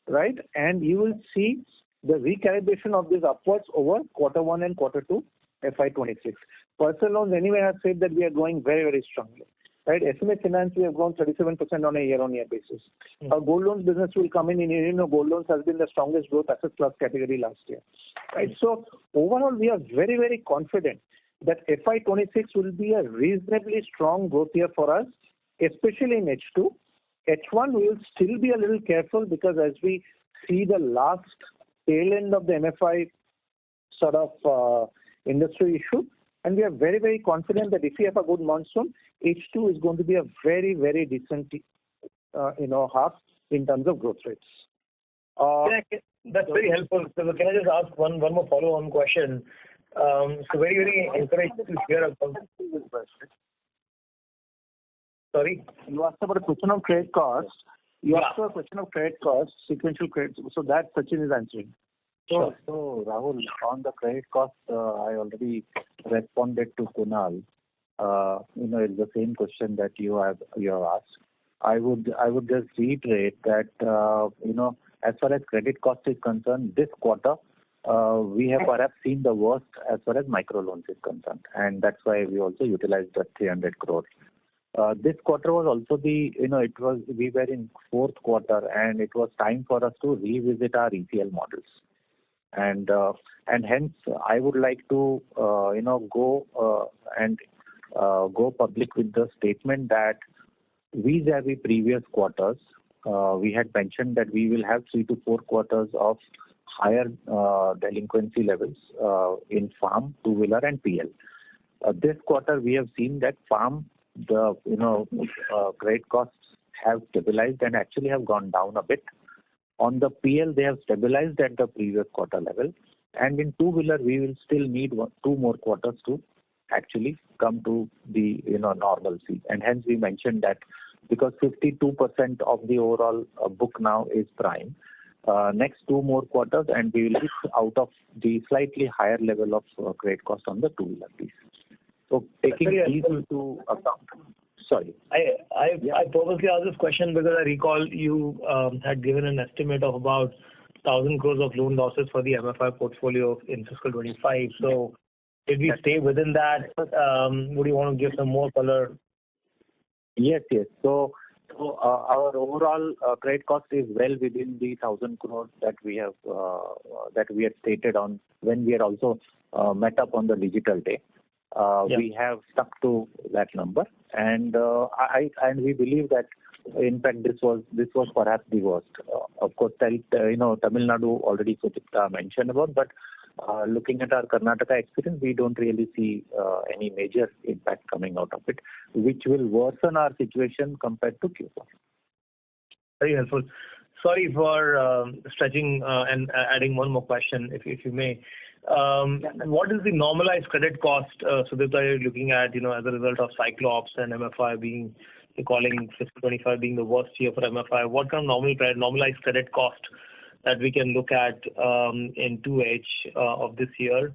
right? And you will see the recalibration of this upwards over quarter one and quarter two FY26. Personal loans anyway have said that we are growing very, very strongly. Right, SME finance we have grown 37% on a year-on-year basis. Our gold loans business will come in. Gold loans has been the strongest growth asset class category last year. Right, so overall we are very, very confident that FY26 will be a reasonably strong growth year for us, especially in H2. H1 we will still be a little careful because as we see the last tail end of the MFI sort of industry issue. And we are very, very confident that if we have a good monsoon, H2 is going to be a very, very decent, half in terms of growth rates. That's very helpful. So can I just ask one more follow-on question? So very, very encouraged to hear about. Sorry? You asked about a question of credit cost. You asked about a question of credit cost, sequential credit. So that Sachin is answering. So Rahul, on the credit cost, I already responded to Kunal. It's the same question that you have asked. I would just reiterate that as far as credit cost is concerned, this quarter we have perhaps seen the worst as far as micro loans is concerned, and that's why we also utilized the 300 crores. This quarter was also we were in fourth quarter, and it was time for us to revisit our ECL models. And hence I would like to go public with the statement that vis-a-vis previous quarters, we had mentioned that we will have 3 to 4 quarters of higher delinquency levels in farm, two-wheeler, and PL. This quarter we have seen that farm, the credit costs have stabilized and actually have gone down a bit. On the PL, they have stabilized at the previous quarter level, and in two-wheeler, we will still need 2 more quarters to actually come to the normalcy. And hence, we mentioned that because 52% of the overall book now is prime, next 2 more quarters, and we will be out of the slightly higher level of credit cost on the two-wheeler piece. So taking these into account. Sorry. I purposely asked this question because I recall you had given an estimate of about 1,000 crores of loan losses for the MFI portfolio in fiscal 25. So did we stay within that? Would you want to give some more color? Yes. So our overall credit cost is well within the 1,000 crores that we have that we had stated on when we had also met up on the digital day. We have stuck to that number, and we believe that in fact this was perhaps the worst. Of course, Tamil Nadu already mentioned about, but looking at our Karnataka experience, we don't really see any major impact coming out of it, which will worsen our situation compared to Q4. Very helpful. Sorry for stretching and adding one more question, if you may. What is the normalized credit cost, Sudipta, you're looking at, as a result of Cyclops and MFI calling fiscal 25 being the worst year for MFI? What kind of normalized credit cost that we can look at in 2H of this year?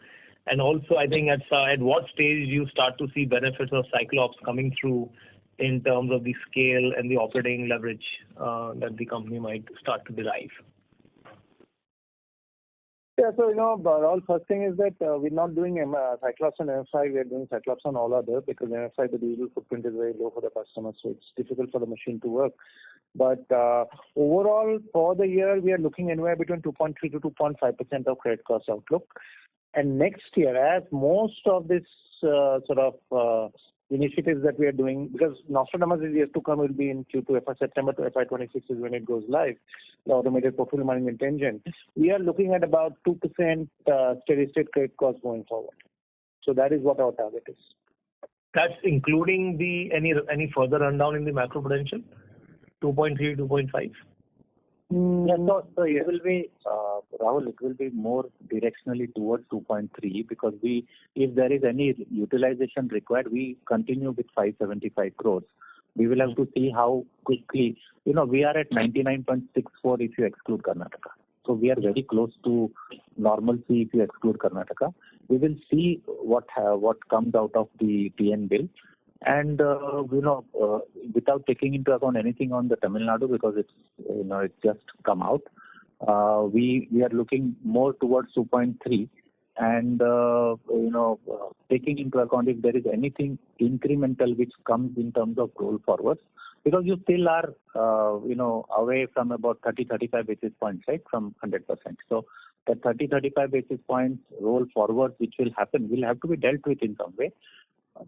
And also, I think at what stage do you start to see benefits of Cyclops coming through in terms of the scale and the operating leverage that the company might start to derive? Yeah, so all first thing is that we're not doing Cyclops on MFI, we are doing Cyclops on all other, because MFI the digital footprint is very low for the customer, so it's difficult for the machine to work. But overall for the year we are looking anywhere between 2.3 to 2.5% of credit cost outlook. And next year, as most of this initiatives that we are doing, because Nostradamus is yet to come, will be in Q2, September to FY26 is when it goes live, the automated portfolio management engine. We are looking at about 2% steady state credit cost going forward. So that is what our target is. That's including any further rundown in the macro potential? 2.3, 2.5? So it will be, Rahul, it will be more directionally towards 2.3 because if there is any utilization required, we continue with 575 crores. We will have to see how quickly, we are at 99.64 if you exclude Karnataka. So we are very close to normalcy if you exclude Karnataka. We will see what comes out of the TN bill. And without taking into account anything on the Tamil Nadu, because it's just come out, we are looking more towards 2.3, and taking into account if there is anything incremental which comes in terms of roll forwards, because you still are away from about 30-35 basis points, right, from 100%. So the 30-35 basis points roll forward which will happen will have to be dealt with in some way.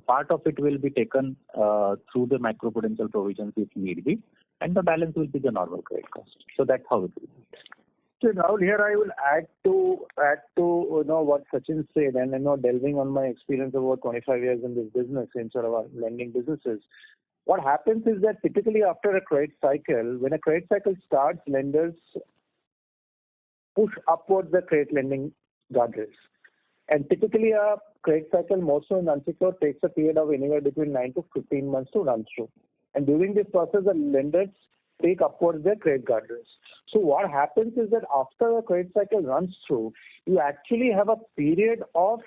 Part of it will be taken through the macroprudential provisions if need be, and the balance will be the normal credit cost. So that's how it will be. So now here I will add to what Sachin said, and delving on my experience of about 25 years in this business, in sort of our lending businesses. What happens is that typically after a credit cycle, when a credit cycle starts, lenders push upwards the credit lending guardrails. And typically a credit cycle, more so in unsecured, takes a period of anywhere between 9 to 15 months to run through. And during this process, the lenders take upwards their credit guardrails. So what happens is that after a credit cycle runs through, you actually have a period of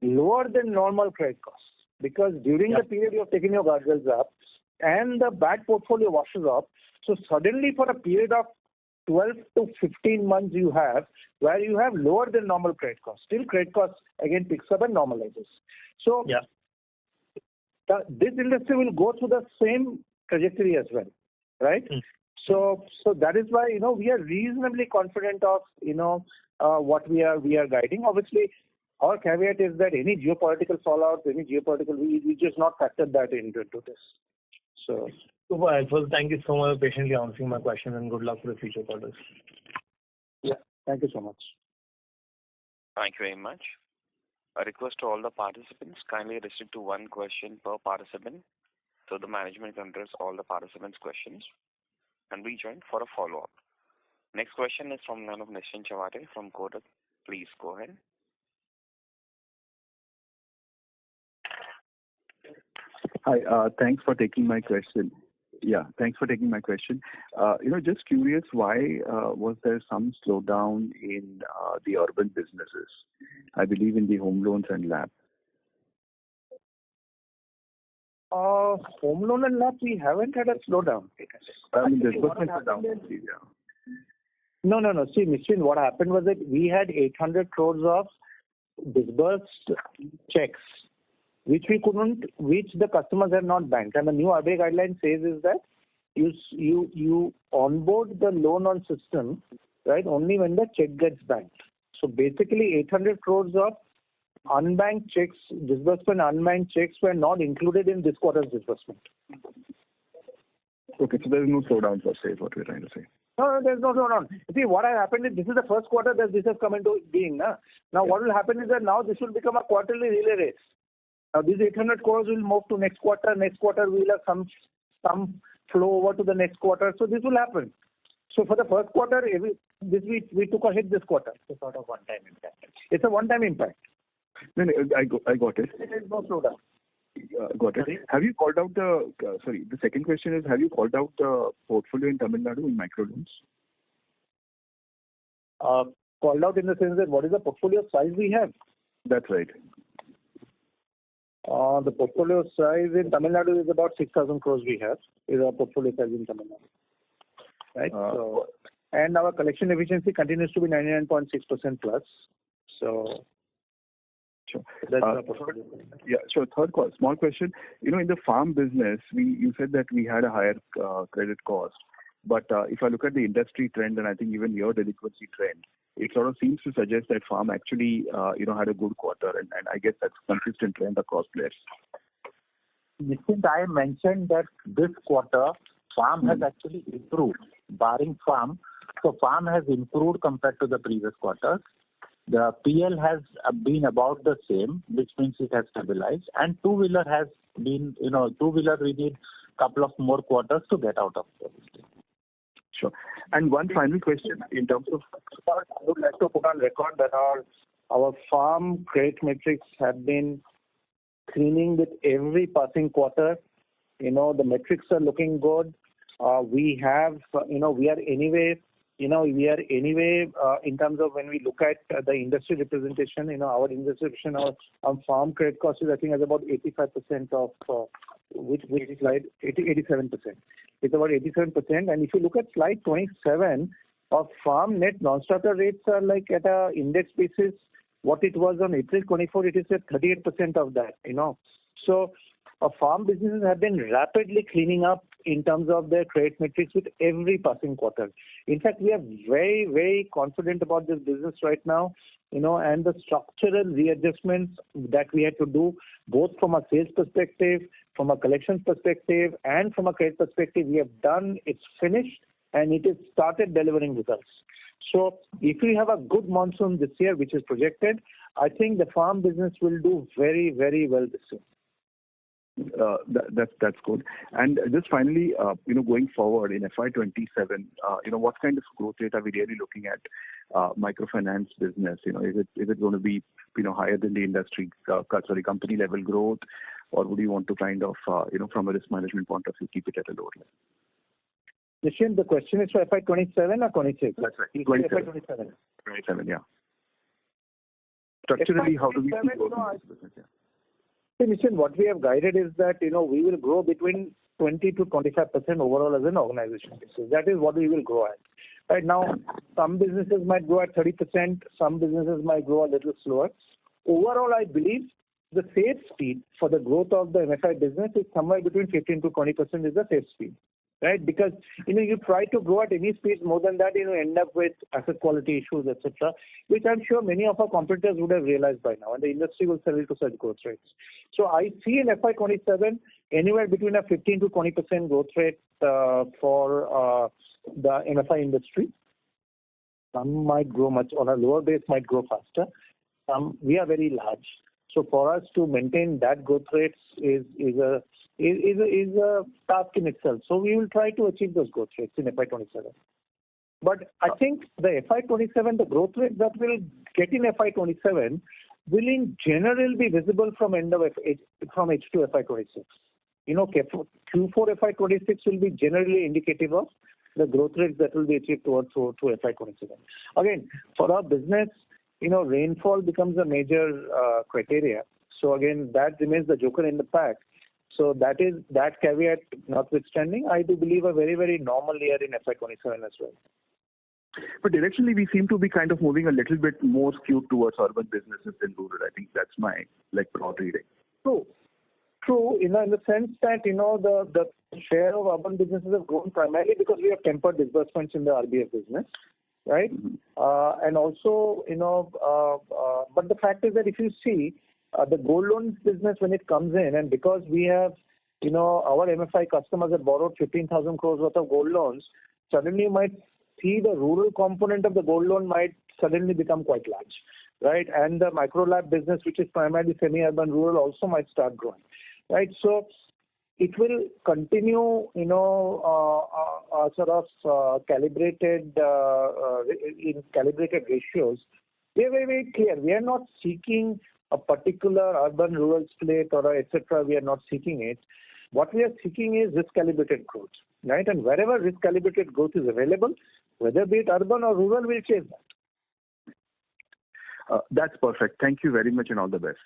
lower than normal credit costs. Because during the period you have taken your guardrails up and the bad portfolio washes up, so suddenly for a period of 12 to 15 months you have where you have lower than normal credit costs. Still credit costs again picks up and normalizes. So this industry will go through the same trajectory as well, right? So that is why we are reasonably confident of what we are guiding. Obviously, our caveat is that any geopolitical fallout, we just not factored that into this. So. Super helpful. Thank you so much for patiently answering my question, and good luck for the future quarters. Yeah, thank you so much. Thank you very much. A request to all the participants, kindly restrict to one question per participant so the management can address all the participants' questions and rejoin for a follow-up. Next question is from none of Nischint Chawathe from Kotak. Please go ahead. Hi, thanks for taking my question. Just curious, why was there some slowdown in the urban businesses? I believe in the home loans and LAP. Home loan and LAP, we haven't had a slowdown. Disbursements are down. No. See, Nischint, what happened was that we had 800 crores of disbursed checks, which the customers have not banked. And the new RBI guideline says is that you onboard the loan on system, right, only when the check gets banked. So basically 800 crores of unbanked checks, disbursement unbanked checks were not included in this quarter's disbursement. Okay, so there is no slowdown per se, is what we're trying to say. No, there's no slowdown. See, what has happened is this is the first quarter that this has come into being. Now what will happen is that now this will become a quarterly relay race. Now these 800 crores will move to next quarter. Next quarter we will have some flow over to the next quarter. So this will happen. So for the first quarter, we took a hit this quarter. It's a sort of one-time impact. It's a one-time impact. No, I got it. There is no slowdown. Got it. Sorry? Have you called out the second question is, have you called out the portfolio in Tamil Nadu in microloans? Called out in the sense that what is the portfolio size we have? That's right. The portfolio size in Tamil Nadu is about 6,000 crores we have, is our portfolio size in Tamil Nadu. Right? And our collection efficiency continues to be 99.6% plus. So, sure. That's our portfolio. Yeah, sure. Third small question. In the farm business, you said that we had a higher credit cost. But if I look at the industry trend, and I think even your delinquency trend, it sort of seems to suggest that farm actually, had a good quarter, and I guess that's a consistent trend across players. Nischint, I mentioned that this quarter, farm has actually improved, barring farm. So farm has improved compared to the previous quarters. The PL has been about the same, which means it has stabilized. And two-wheeler has been, two-wheeler we need a couple of more quarters to get out of this. Sure. And one final question in terms of... I would like to put on record that our farm credit metrics have been cleaning with every passing quarter. The metrics are looking good. We have, we are anyway, in terms of when we look at the industry representation, our industry representation on farm credit costs is, I think, is about 85% of which slide? 87%. It's about 87%. And if you look at slide 27, of farm net non-starter rates are like at a index basis. What it was on April 24, it is at 38% of that. So farm businesses have been rapidly cleaning up in terms of their credit metrics with every passing quarter. In fact, we are very, very confident about this business right now, and the structural readjustments that we had to do, both from a sales perspective, from a collections perspective, and from a credit perspective, we have done. It's finished, and it has started delivering results. So if we have a good monsoon this year, which is projected, I think the farm business will do very, very well this year. That's good. And just finally, going forward in FY27, what kind of growth rate are we really looking at microfinance business? Is it going to be higher than the industry, company level growth, or would you want to kind of from a risk management point of view keep it at a lower level? Nischint, the question is for FY27 or 26? That's right. 27. 27, yeah. Structurally, how do we see growth in this business? Yeah. So, Nischint, what we have guided is that, we will grow between 20 to 25% overall as an organization. So that is what we will grow at. Right now, some businesses might grow at 30%, some businesses might grow a little slower. Overall, I believe the safe speed for the growth of the MFI business is somewhere between 15 to 20% is the safe speed. Right? Because, you try to grow at any speed more than that, end up with asset quality issues, etc., which I'm sure many of our competitors would have realized by now, and the industry will settle to such growth rates. So I see in FY27 anywhere between a 15 to 20% growth rate for the MFI industry. Some might grow much on a lower base, might grow faster. We are very large. So for us to maintain that growth rates is a task in itself. So we will try to achieve those growth rates in FY27. But I think the FY27, the growth rate that we'll get in FY27 will in general be visible from from H2 FY26. Q4 FY26 will be generally indicative of the growth rates that will be achieved towards FY27. Again, for our business, rainfall becomes a major criteria. So again, that remains the joker in the pack. So that caveat notwithstanding, I do believe a very, very normal year in FY27 as well. But directionally, we seem to be kind of moving a little bit more skewed towards urban businesses than rural. I think that's my broad reading. True. In the sense that the share of urban businesses have grown primarily because we have tempered disbursements in the RBF business, right? Mm-hmm. And also, but the fact is that if you see the gold loans business when it comes in, and because we have, our MFI customers have borrowed 15,000 crores worth of gold loans, suddenly you might see the rural component of the gold loan might suddenly become quite large, right? And the micro lab business, which is primarily semi-urban rural, also might start growing, right? So it will continue, sort of calibrated in calibrated ratios. We are very, very clear. We are not seeking a particular urban-rural split or etc. We are not seeking it. What we are seeking is risk-calibrated growth, right? And wherever risk-calibrated growth is available, whether be it urban or rural, we'll chase that. That's perfect. Thank you very much and all the best.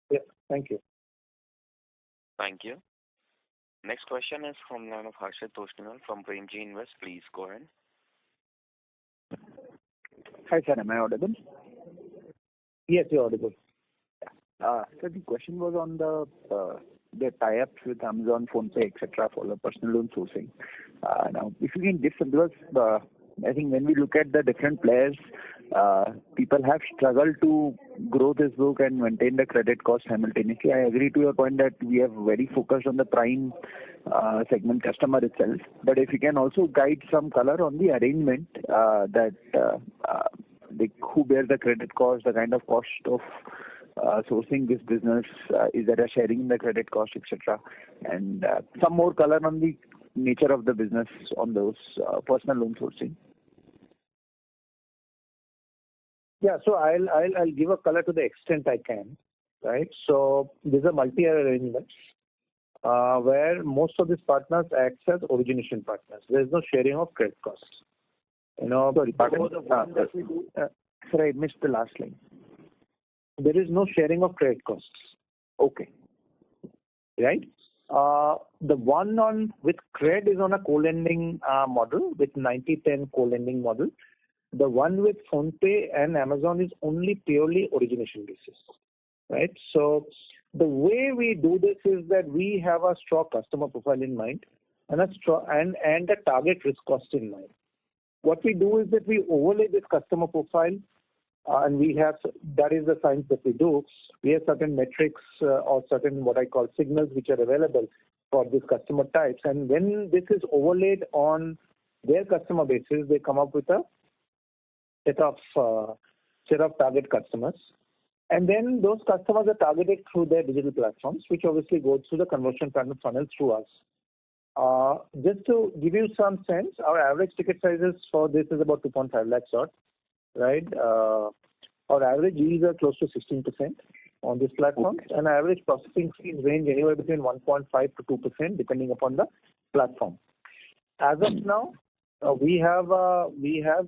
Yeah, thank you. Thank you. Next question is from the line of Harshit Toshniyal from Premji Invest. Please go ahead. Hi, sir. Am I audible? Yes, you're audible. So the question was on the tie-ups with Amazon, PhonePe, etc. for the personal loan sourcing. Now, if you can give some, because I think when we look at the different players, people have struggled to grow this book and maintain the credit cost simultaneously. I agree to your point that we have very focused on the prime segment customer itself. But if you can also guide some color on the arrangement who bears the credit cost, the kind of cost of sourcing this business, is there a sharing in the credit cost, etc. And some more color on the nature of the business on those personal loan sourcing. Yeah, so I'll give a color to the extent I can, right? So these are multi-year arrangements where most of these partners act as origination partners. There is no sharing of credit costs. Sorry, pardon? Sorry, I missed the last line. There is no sharing of credit costs. Okay. Right? The one on with Cred is on a co-lending model with 90-10 co-lending model. The one with PhonePe and Amazon is only purely origination basis, right? So the way we do this is that we have a strong customer profile in mind and a target risk cost in mind. What we do is that we overlay this customer profile, and we have, that is the science that we do. We have certain metrics or certain what I call signals which are available for these customer types. And when this is overlaid on their customer basis, they come up with a set of target customers. And then those customers are targeted through their digital platforms, which obviously go through the conversion funnels through us. Just to give you some sense, our average ticket sizes for this is about 2.5 lakhs odd, right? Our average yields are close to 16% on this platform, and average processing fees range anywhere between 1.5 to 2% depending upon the platform. As of now, we have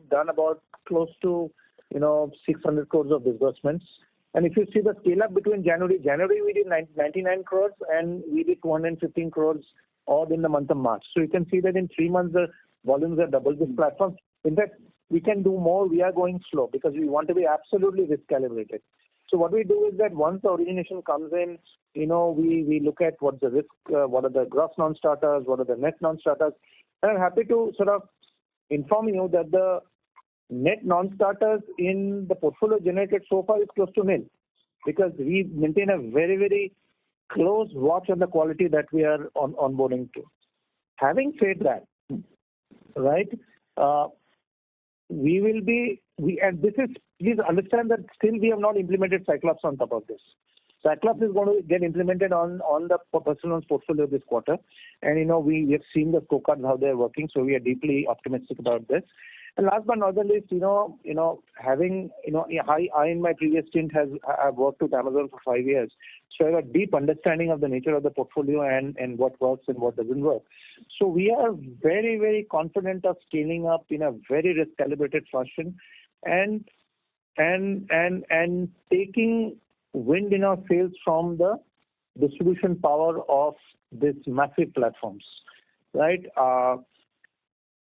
done about close to 600 crores of disbursements. And if you see the scale up between January we did 99 crores and we did 215 crores all in the month of March. So you can see that in 3 months the volumes are double this platform. In fact, we can do more. We are going slow because we want to be absolutely risk calibrated. So what we do is that once the origination comes in, we look at what's the risk, what are the gross non-starters, what are the net non-starters. And I'm happy to sort of inform you that the net non-starters in the portfolio generated so far is close to nil, because we maintain a very, very close watch on the quality that we are onboarding to. Having said that, right, and this is, please understand that still we have not implemented Cyclops on top of this. Cyclops is going to get implemented on the personal loans portfolio this quarter. And, we have seen the scorecards, how they're working, so we are deeply optimistic about this. And last but not the least, having, I in my previous stint I've worked with Amazon for 5 years. So I have a deep understanding of the nature of the portfolio and what works and what doesn't work. So we are very, very confident of scaling up in a very risk calibrated fashion and taking wind in our sails from the distribution power of these massive platforms, right?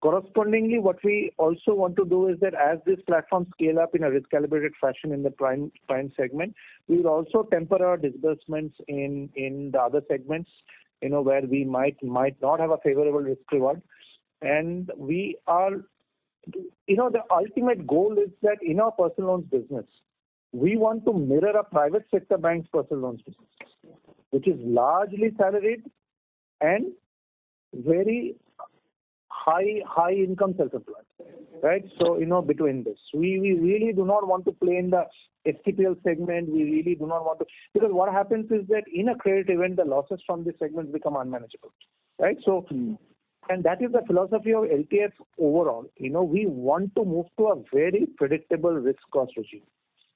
Correspondingly, what we also want to do is that as these platforms scale up in a risk-calibrated fashion in the prime segment, we will also temper our disbursements in the other segments, where we might not have a favorable risk-reward. And we are, the ultimate goal is that in our personal loans business, we want to mirror a private sector bank's personal loans business, which is largely salaried and very high income self-employed, right? So, between this, we really do not want to play in the STPL segment. We really do not want to, because what happens is that in a credit event, the losses from this segment become unmanageable, right? So, and that is the philosophy of LTF overall. We want to move to a very predictable risk cost regime,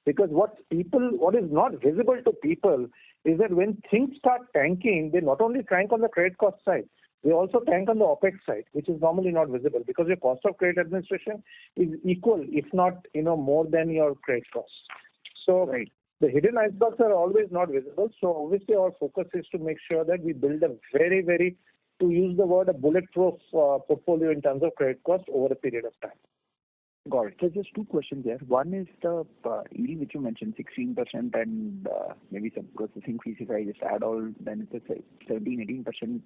because what is not visible to people is that when things start tanking, they not only tank on the credit cost side, they also tank on the OPEX side, which is normally not visible because your cost of credit administration is equal, if not, more than your credit costs. So right. The hidden icebergs are always not visible. So obviously our focus is to make sure that we build a very, very, to use the word, a bulletproof portfolio in terms of credit cost over a period of time. Got it. So just two questions there. One is the yield which you mentioned, 16%, and maybe some processing fees. If I just add all, then it's a 17-18%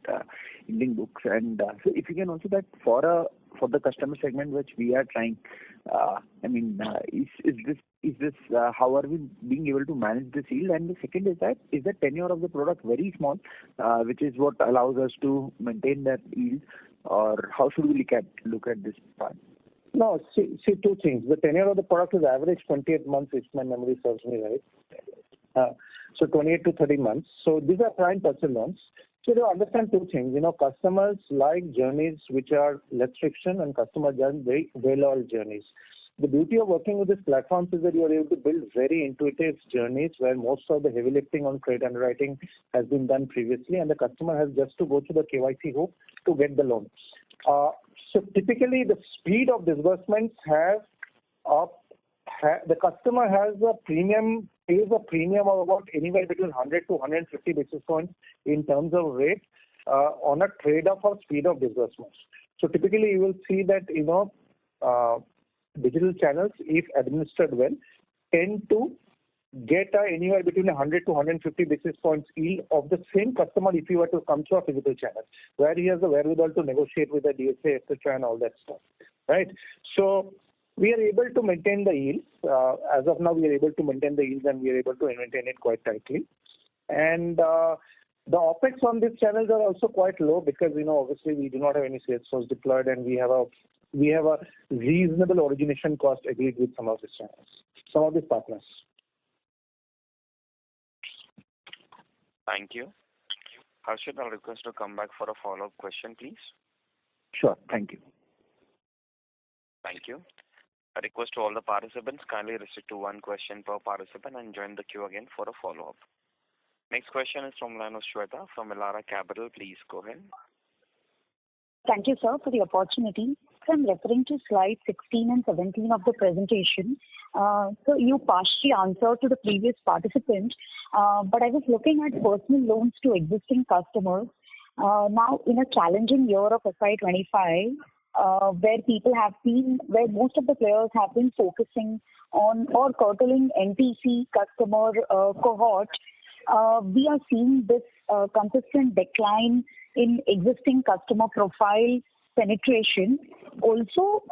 yielding books. And so if you can also that for the customer segment which we are trying, is this how are we being able to manage this yield? And the second is the tenure of the product very small, which is what allows us to maintain that yield, or how should we look at this part? No, see two things. The tenure of the product is average 28 months, if my memory serves me right. So 28 to 30 months. So these are prime personal loans. So to understand two things, customers like journeys which are less friction, and customers are very well-oiled journeys. The beauty of working with these platforms is that you are able to build very intuitive journeys where most of the heavy lifting on credit underwriting has been done previously, and the customer has just to go through the KYC hoop to get the loan. So typically the speed of disbursements have the customer has a premium, pays a premium of about anywhere between 100 to 150 basis points in terms of rate on a trade-off of speed of disbursements. So typically you will see that, digital channels, if administered well, tend to get anywhere between 100 to 150 basis points yield of the same customer if you were to come to a physical channel, where he has the wherewithal to negotiate with the DSA, etc., and all that stuff, right? So we are able to maintain the yields. As of now, we are able to maintain the yields, and we are able to maintain it quite tightly. And the OPEX on these channels are also quite low because, obviously we do not have any sales force deployed, and we have a reasonable origination cost agreed with some of these channels, some of these partners. Thank you. Harshit, I'll request to come back for a follow-up question, please. Sure. Thank you. Thank you. A request to all the participants, kindly restrict to one question per participant and join the queue again for a follow-up. Next question is from line of Shweta from Elara Capital. Please go ahead. Thank you, sir, for the opportunity. So I'm referring to slide 16 and 17 of the presentation. So you partially answered to the previous participant, but I was looking at personal loans to existing customers. Now, in a challenging year of FY25, where most of the players have been focusing on or curtailing NTC customer cohort, we are seeing this consistent decline in existing customer profile penetration. Also,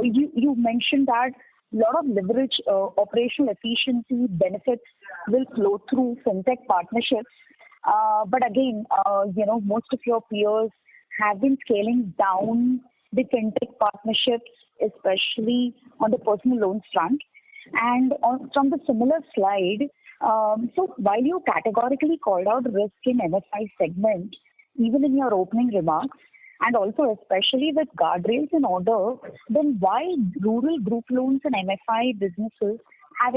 you mentioned that a lot of leverage operational efficiency benefits will flow through fintech partnerships. But again, most of your peers have been scaling down the fintech partnerships, especially on the personal loans front. And from the similar slide, so while you categorically called out risk in MFI segment, even in your opening remarks, and also especially with guardrails in order, then why rural group loans and MFI businesses have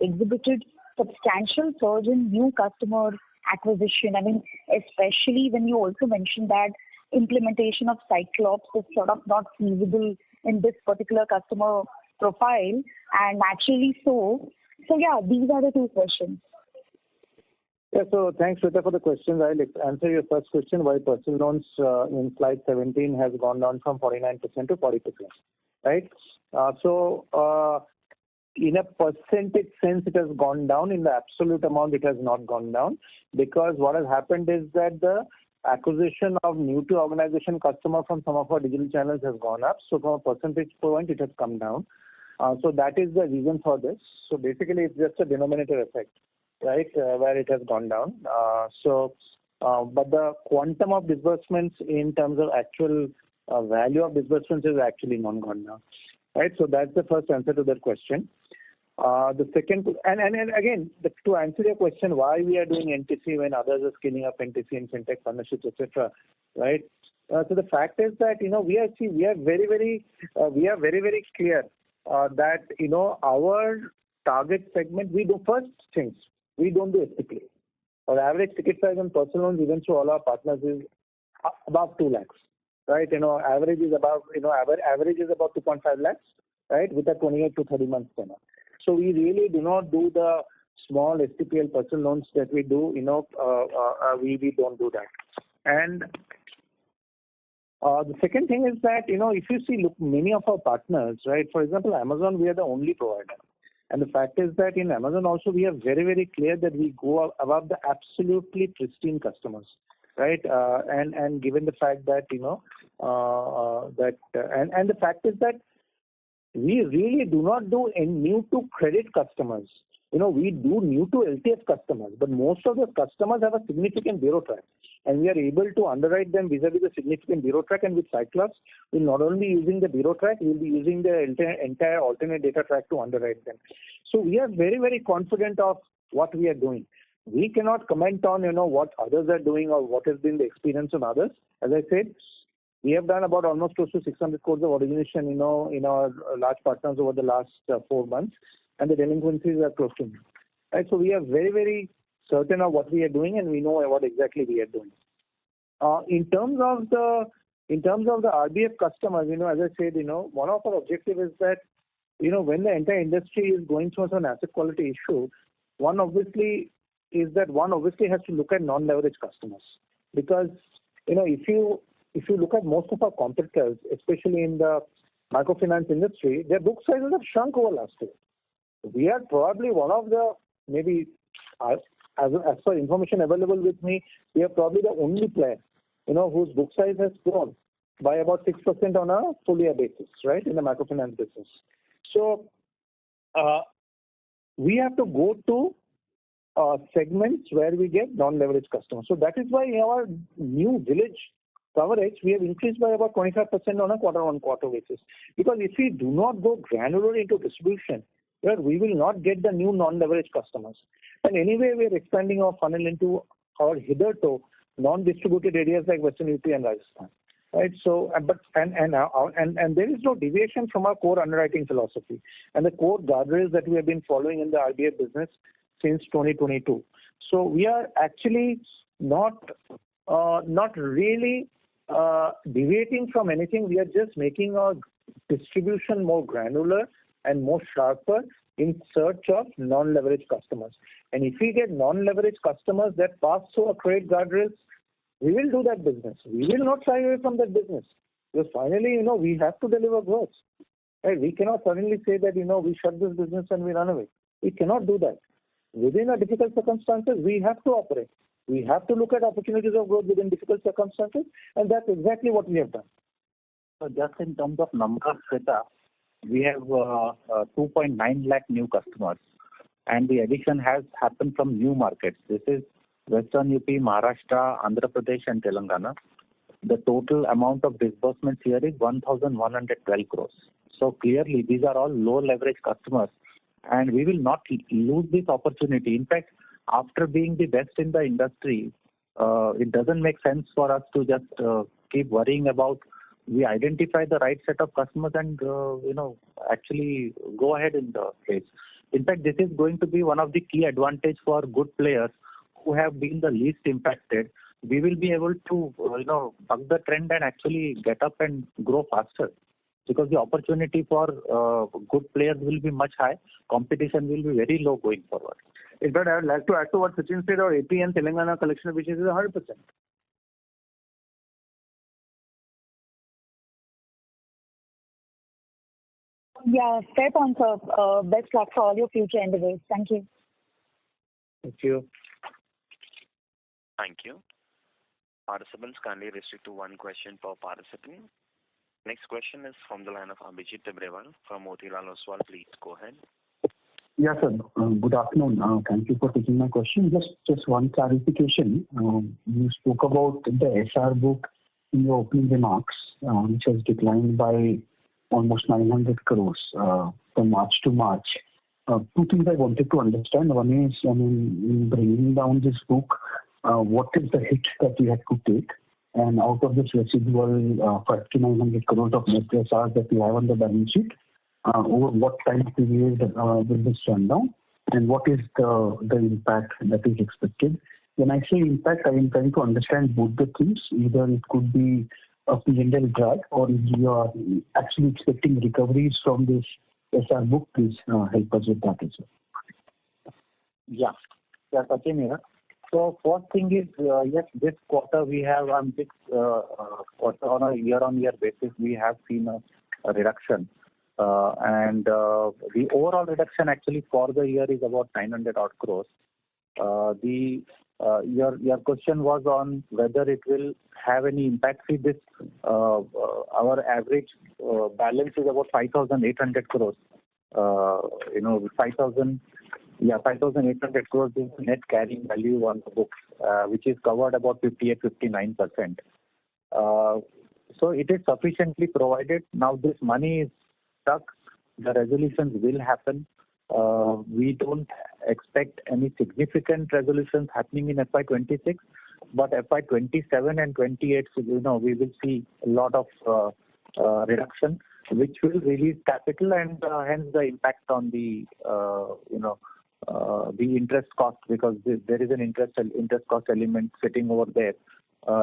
exhibited substantial surge in new customer acquisition? I mean, especially when you also mentioned that implementation of Cyclops is sort of not feasible in this particular customer profile, and naturally so. So yeah, these are the two questions. Yeah, so thanks, Shweta, for the questions. I'll answer your first question, why personal loans in slide 17 has gone down from 49% to 40%, right? In a percentage sense, it has gone down. In the absolute amount, it has not gone down, because what has happened is that the acquisition of new to organization customer from some of our digital channels has gone up. So from a percentage point, it has come down. So that is the reason for this. So basically, it's just a denominator effect, right, where it has gone down. But the quantum of disbursements in terms of actual value of disbursements is actually not gone down, right? So that's the first answer to that question. The second, and again, to answer your question, why we are doing NTC when others are scaling up NTC and fintech partnerships, etc., right? So the fact is that we are very very clear that our target segment, we do first things. We don't do STP. Our average ticket size on personal loans, even through all our partners, is above 2 lakhs, right? Average is about 2.5 lakhs, right, with a 28 to 30 months tenure. So we really do not do the small STPL personal loans that we do. We don't do that. And the second thing is that if you look, many of our partners, right? For example, Amazon, we are the only provider. And the fact is that in Amazon also we are very, very clear that we go above the absolutely pristine customers, right? And given the fact that and the fact is that we really do not do any new to credit customers. We do new to LTF customers, but most of the customers have a significant bureau track, and we are able to underwrite them vis-a-vis the significant bureau track. And with Cyclops, we'll not only using the bureau track, we'll be using the entire alternate data track to underwrite them. So we are very, very confident of what we are doing. We cannot comment on what others are doing or what has been the experience of others. As I said, we have done about almost close to 600 crores of origination, in our large partners over the last 4 months, and the delinquencies are close to nil. Right? So we are very, very certain of what we are doing, and we know what exactly we are doing. In terms of the RBF customers, as I said, one of our objectives is that when the entire industry is going through an asset quality issue, one obviously has to look at non-leveraged customers. Because, if you look at most of our competitors, especially in the microfinance industry, their book sizes have shrunk over last year. We are probably one of the, maybe as per information available with me, we are probably the only player, whose book size has grown by about 6% on a full year basis, right, in the microfinance business. So we have to go to segments where we get non-leveraged customers. So that is why in our new village coverage, we have increased by about 25% on a quarter-on-quarter basis. Because if we do not go granular into distribution, we will not get the new non-leveraged customers. And anyway, we are expanding our funnel into our hitherto non-distributed areas like Western UP and Rajasthan. Right. So, and there is no deviation from our core underwriting philosophy and the core guardrails that we have been following in the RBI business since 2022. So we are actually not really deviating from anything. We are just making our distribution more granular and more sharper in search of non-leveraged customers. And if we get non-leveraged customers that pass through our credit guardrails, we will do that business. We will not shy away from that business. Because finally, we have to deliver growth. Right? We cannot suddenly say that, we shut this business and we run away. We cannot do that. Within a difficult circumstances, we have to operate. We have to look at opportunities of growth within difficult circumstances, and that's exactly what we have done. So just in terms of numbers, Shweta, we have 2.9 lakh new customers, and the addition has happened from new markets. This is Western UP, Maharashtra, Andhra Pradesh, and Telangana. The total amount of disbursements here is 1,112 crores. So clearly, these are all low leverage customers, and we will not lose this opportunity. In fact, after being the best in the industry, it doesn't make sense for us to just keep worrying about. We identify the right set of customers and actually go ahead in the place. In fact, this is going to be one of the key advantage for good players who have been the least impacted. We will be able to buck the trend and actually get up and grow faster, because the opportunity for good players will be much high. Competition will be very low going forward. In fact, I would like to add to what Sachin said, our AP and Telangana collection efficiency is 100%. Yeah, fair point, sir. Best luck for all your future endeavors. Thank you. Thank you. Thank you. Participants kindly restrict to one question per participant. Next question is from the line of Abhijit Tibrewal from Motilal Oswal. Please go ahead. Yes, sir. Good afternoon. Thank you for taking my question. Just one clarification. You spoke about the SR book in your opening remarks, which has declined by almost 900 crores from March to March. Two things I wanted to understand. One is, in bringing down this book, what is the hit that you had to take? And out of this residual 5,900 crores of net SRs that you have on the balance sheet, over what time period will this run down? And what is the impact that is expected? When I say impact, I am trying to understand both the things. Either it could be a P&L drag, or if you are actually expecting recoveries from this SR book. Please help us with that as well. Yeah, Sachin here. So first thing is, yes, this quarter we have on a year-on-year basis, we have seen a reduction. And the overall reduction actually for the year is about 900 odd crores. Your question was on whether it will have any impact. See, this our average balance is about 5,800 crores. 5,800 crores is net carrying value on the books, which is covered about 58-59%. So it is sufficiently provided. Now this money is stuck. The resolutions will happen. We don't expect any significant resolutions happening in FY26, but FY27 and 28, we will see a lot of reduction, which will release capital, and hence the impact on the interest cost, because there is an interest cost element sitting over there.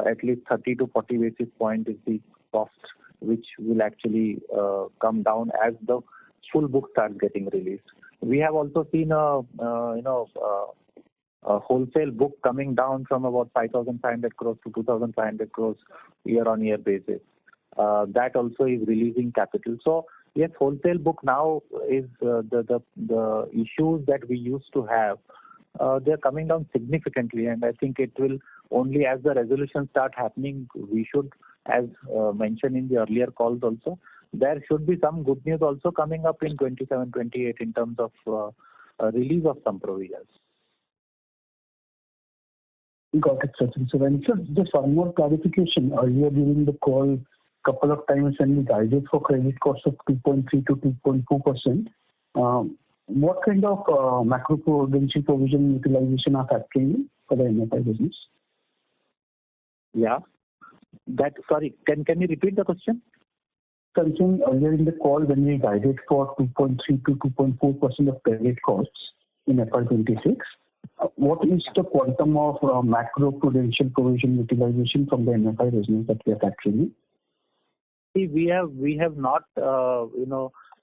At least 30 to 40 basis point is the cost, which will actually come down as the full book starts getting released. We have also seen a wholesale book coming down from about 5,500 crores to 2,500 crores year-on-year basis. That also is releasing capital. So yes, wholesale book now is the issues that we used to have. They're coming down significantly, and I think it will only as the resolutions start happening, we should, as mentioned in the earlier calls also, there should be some good news also coming up in 27-28 in terms of release of some provisions. Got it, Sachin. So then, sir, just one more clarification. Earlier during the call, couple of times when we guided for credit cost of 2.3 to 2.2%, what kind of macro-prudential provision utilization are factoring in for the MFI business? Yeah. Sorry, can you repeat the question? Something earlier in the call when we guided for 2.3 to 2.4% of credit costs in FY26, what is the quantum of macro-prudential provision utilization from the MFI business that we are factoring in? See, we have not,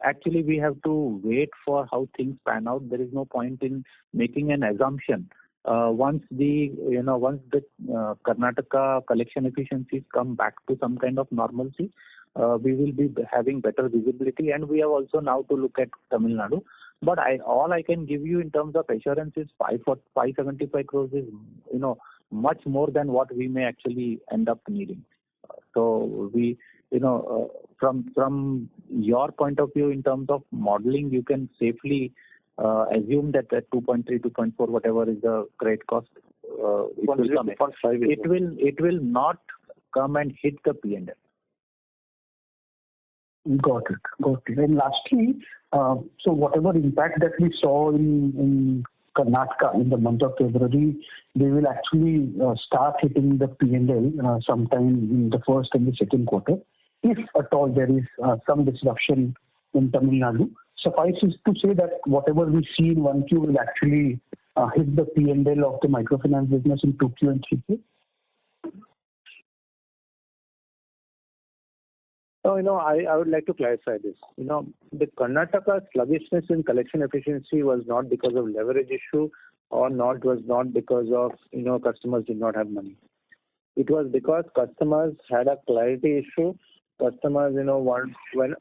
actually we have to wait for how things pan out. There is no point in making an assumption. Once the Karnataka collection efficiencies come back to some kind of normalcy, we will be having better visibility, and we have also now to look at Tamil Nadu. But all I can give you in terms of assurance is 575 crores is much more than what we may actually end up needing. So we from your point of view in terms of modeling, you can safely assume that at 2.3, 2.4, whatever is the credit cost, it will not come and hit the P&L. Got it. And lastly, so whatever impact that we saw in Karnataka in the month of February, they will actually start hitting the P&L sometime in the first and the second quarter. If at all there is some disruption in Tamil Nadu, suffice is to say that whatever we see in 1Q will actually hit the P&L of the microfinance business in 2Q and 3Q? No, I would like to clarify this. The Karnataka sluggishness in collection efficiency was not because of leverage issue was not because of, customers did not have money. It was because customers had a clarity issue. Customers, were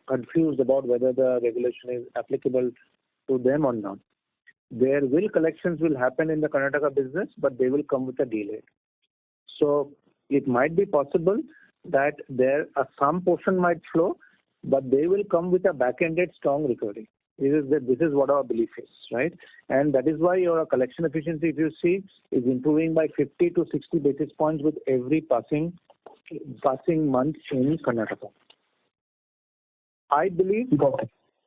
confused about whether the regulation is applicable to them or not. Collections will happen in the Karnataka business, but they will come with a delay. So it might be possible that some portion might flow, but they will come with a back-ended strong recovery. This is what our belief is, right? And that is why your collection efficiency, if you see, is improving by 50 to 60 basis points with every passing month in Karnataka. I believe,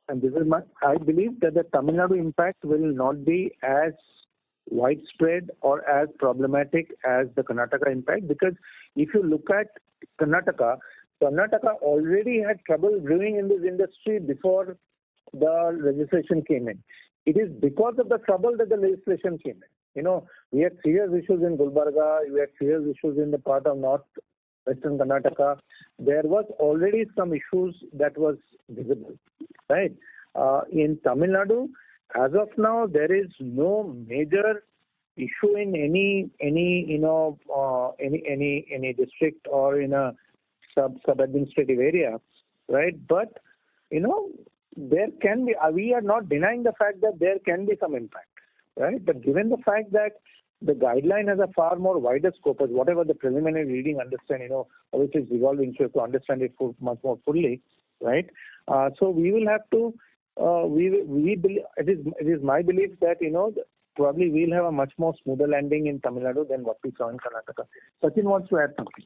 I believe that the Tamil Nadu impact will not be as widespread or as problematic as the Karnataka impact, because if you look at Karnataka already had trouble brewing in this industry before the legislation came in. It is because of the trouble that the legislation came in. We had serious issues in Gulbarga, we had serious issues in the part of northwestern Karnataka. There was already some issues that was visible, right? In Tamil Nadu, as of now, there is no major issue in any district or in a sub-administrative area, right? But there can be. We are not denying the fact that there can be some impact, right? But given the fact that the guideline has a far more wider scope, as whatever the preliminary reading understand, obviously it's evolving, so you have to understand it much more fully, right? So we will have to. We believe, it is my belief that probably we'll have a much more smoother landing in Tamil Nadu than what we saw in Karnataka. Sachin wants to add something.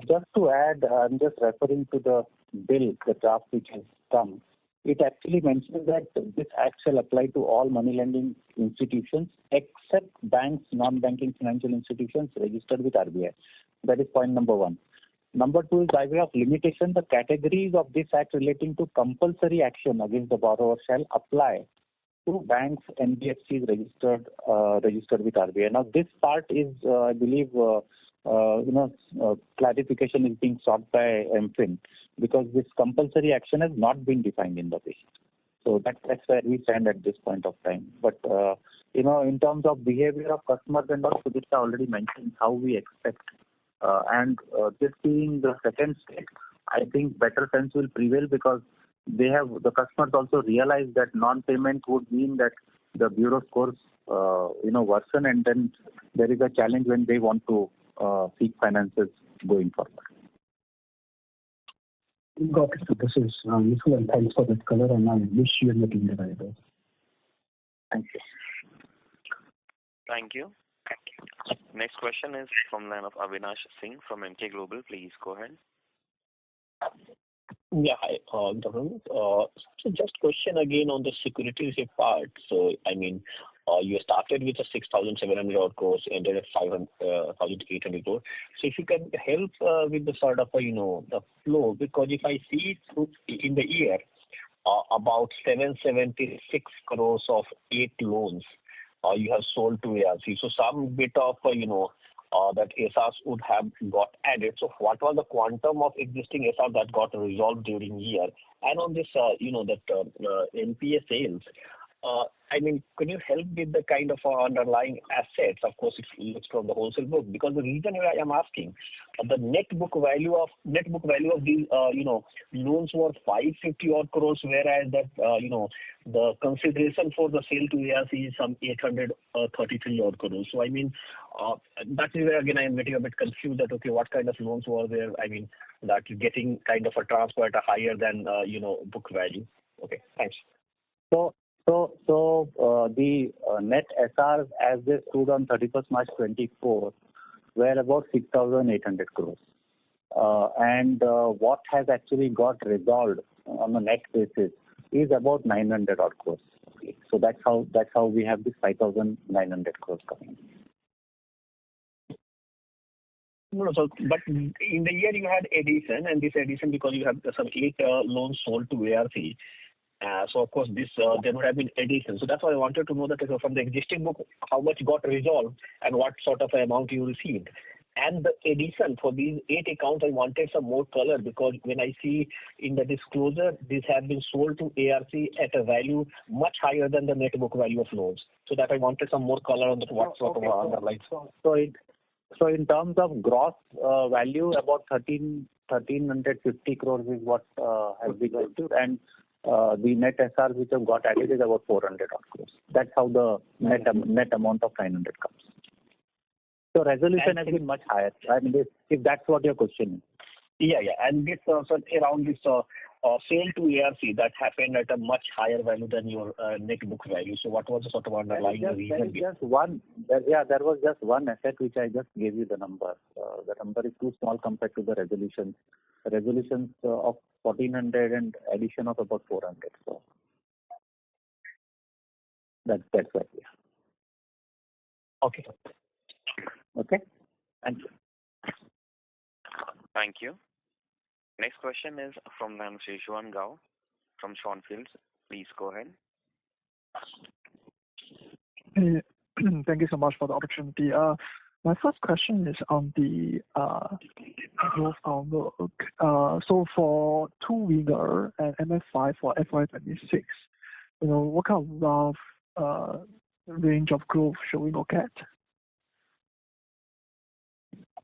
Just to add, I'm just referring to the bill, the draft which has come. It actually mentions that this act shall apply to all money lending institutions except banks, non-banking financial institutions registered with RBI. That is point number one. Number two is by way of limitation, the categories of this act relating to compulsory action against the borrower shall apply to banks, NBFCs registered with RBI. Now this part is, I believe, clarification is being sought by MFIN because this compulsory action has not been defined in the bill. So that's where we stand at this point of time. But in terms of behavior of customers and all, Sudipta already mentioned how we expect. This being the second state, I think better sense will prevail because the customers also realize that non-payment would mean that the bureau scores worsen, and then there is a challenge when they want to seek finances going forward. Got it. So this is useful, and thanks for that color, and I wish you and the team the very best. Thank you. Thank you. Next question is from the line of Avinash Singh from Emkay Global. Please go ahead. Yeah, hi. So just question again on the securities part. So, I mean, you started with a 6,700 crores, ended at 5,800 crores. So if you can help with the sort of, the flow, because if I see through in the year, about 776 crores of 8 loans you have sold to ARC. So some bit of, that SRs would have got added. So what was the quantum of existing SR that got resolved during year? And on this, NPA sales, I mean, can you help with the kind of underlying assets? Of course, it looks from the wholesale book, because the reason I am asking, the net book value of these, loans was 550 odd crores, whereas that, the consideration for the sale to ARC is some 833 odd crores. So I mean, that is where again I am getting a bit confused that okay, what kind of loans were there? I mean, that you're getting kind of a transfer at a higher than book value. Okay, thanks. So the net SRs as they stood on 31st March 24 were about 6,800 crores. And what has actually got resolved on a net basis is about 900 odd crores. Okay. So that's how we have this 5,900 crores coming. No, so but in the year you had addition, and this addition because you have some 8 loans sold to ARC. So of course this there would have been addition. So that's why I wanted to know that from the existing book how much got resolved and what sort of amount you received. And the addition for these 8 accounts, I wanted some more color because when I see in the disclosure, these have been sold to ARC at a value much higher than the net book value of loans. So that I wanted some more color on what sort of underlying. So in terms of gross value, about 1,350 crores is what has been issued, and the net SR which have got added is about 400 odd crores. That's how the net amount of 900 comes. So resolution has been much higher. I mean, if that's what your question is. Yeah. And this around this sale to ARC that happened at a much higher value than your net book value. So what was the sort of underlying reason? There was just one asset which I just gave you the number. The number is too small compared to the resolutions. The resolutions of 1,400 and addition of about 400. So that's why. Okay. Okay. Thank you. Thank you. Next question is from Sheshuan Gao from Schonfields. Please go ahead. Thank you so much for the opportunity. My first question is on the growth outlook. So for two-wheeler and MFI for FY26, what kind of rough range of growth should we look at?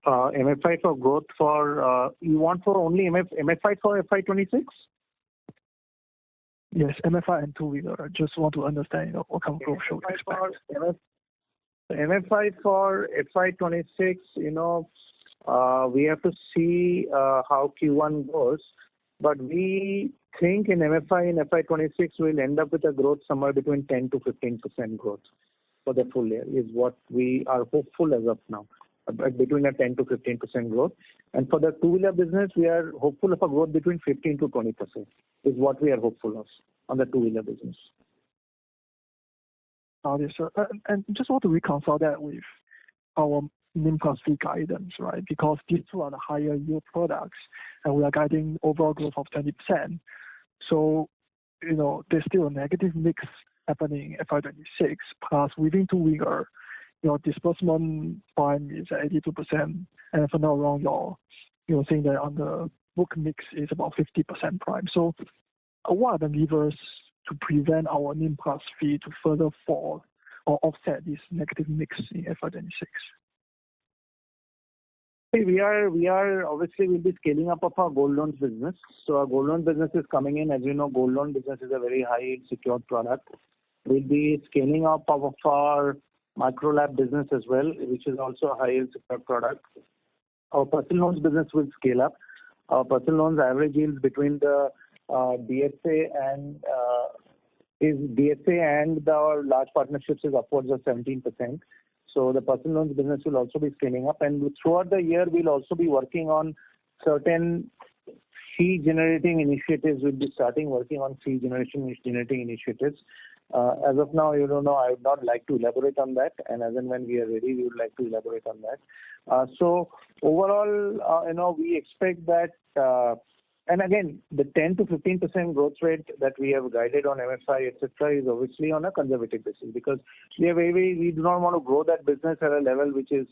MFI for growth for you want for only MFI for FY26? Yes, MFI and two-wheeler. I just want to understand what kind of growth should we expect. MFI for FY26, we have to see how Q1 goes. But we think in MFI in FY26 we'll end up with a growth somewhere between 10 to 15% growth for the full year is what we are hopeful as of now. Between a 10 to 15% growth. And for the two-wheeler business, we are hopeful of a growth between 15 to 20% is what we are hopeful of on the two-wheeler business. Yes, sir. And just want to reconcile that with our NIM plus fee guidance, right? Because these two are the higher yield products, and we are guiding overall growth of 20%. So, there's still a negative mix happening in FY26. Plus, within two-wheeler, your disbursement prime is at 82%, and if I'm not wrong, you're saying that on the book mix is about 50% prime. So, what are the levers to prevent our NIM plus fee to further fall or offset this negative mix in FY26? We are obviously will be scaling up of our gold loans business. So our gold loan business is coming in. As you know, gold loan business is a very high secured product. We'll be scaling up of our micro lab business as well, which is also a high yield secured product. Our personal loans business will scale up. Our personal loans average yields between the DSA and our large partnerships is upwards of 17%. So the personal loans business will also be scaling up, and throughout the year we'll also be working on certain fee generating initiatives. We'll be starting working on fee generating initiatives. As of now, I would not like to elaborate on that, and as and when we are ready, we would like to elaborate on that. So overall, we expect that. And again, the 10 to 15% growth rate that we have guided on MFI, etc., is obviously on a conservative basis, because we do not want to grow that business at a level which is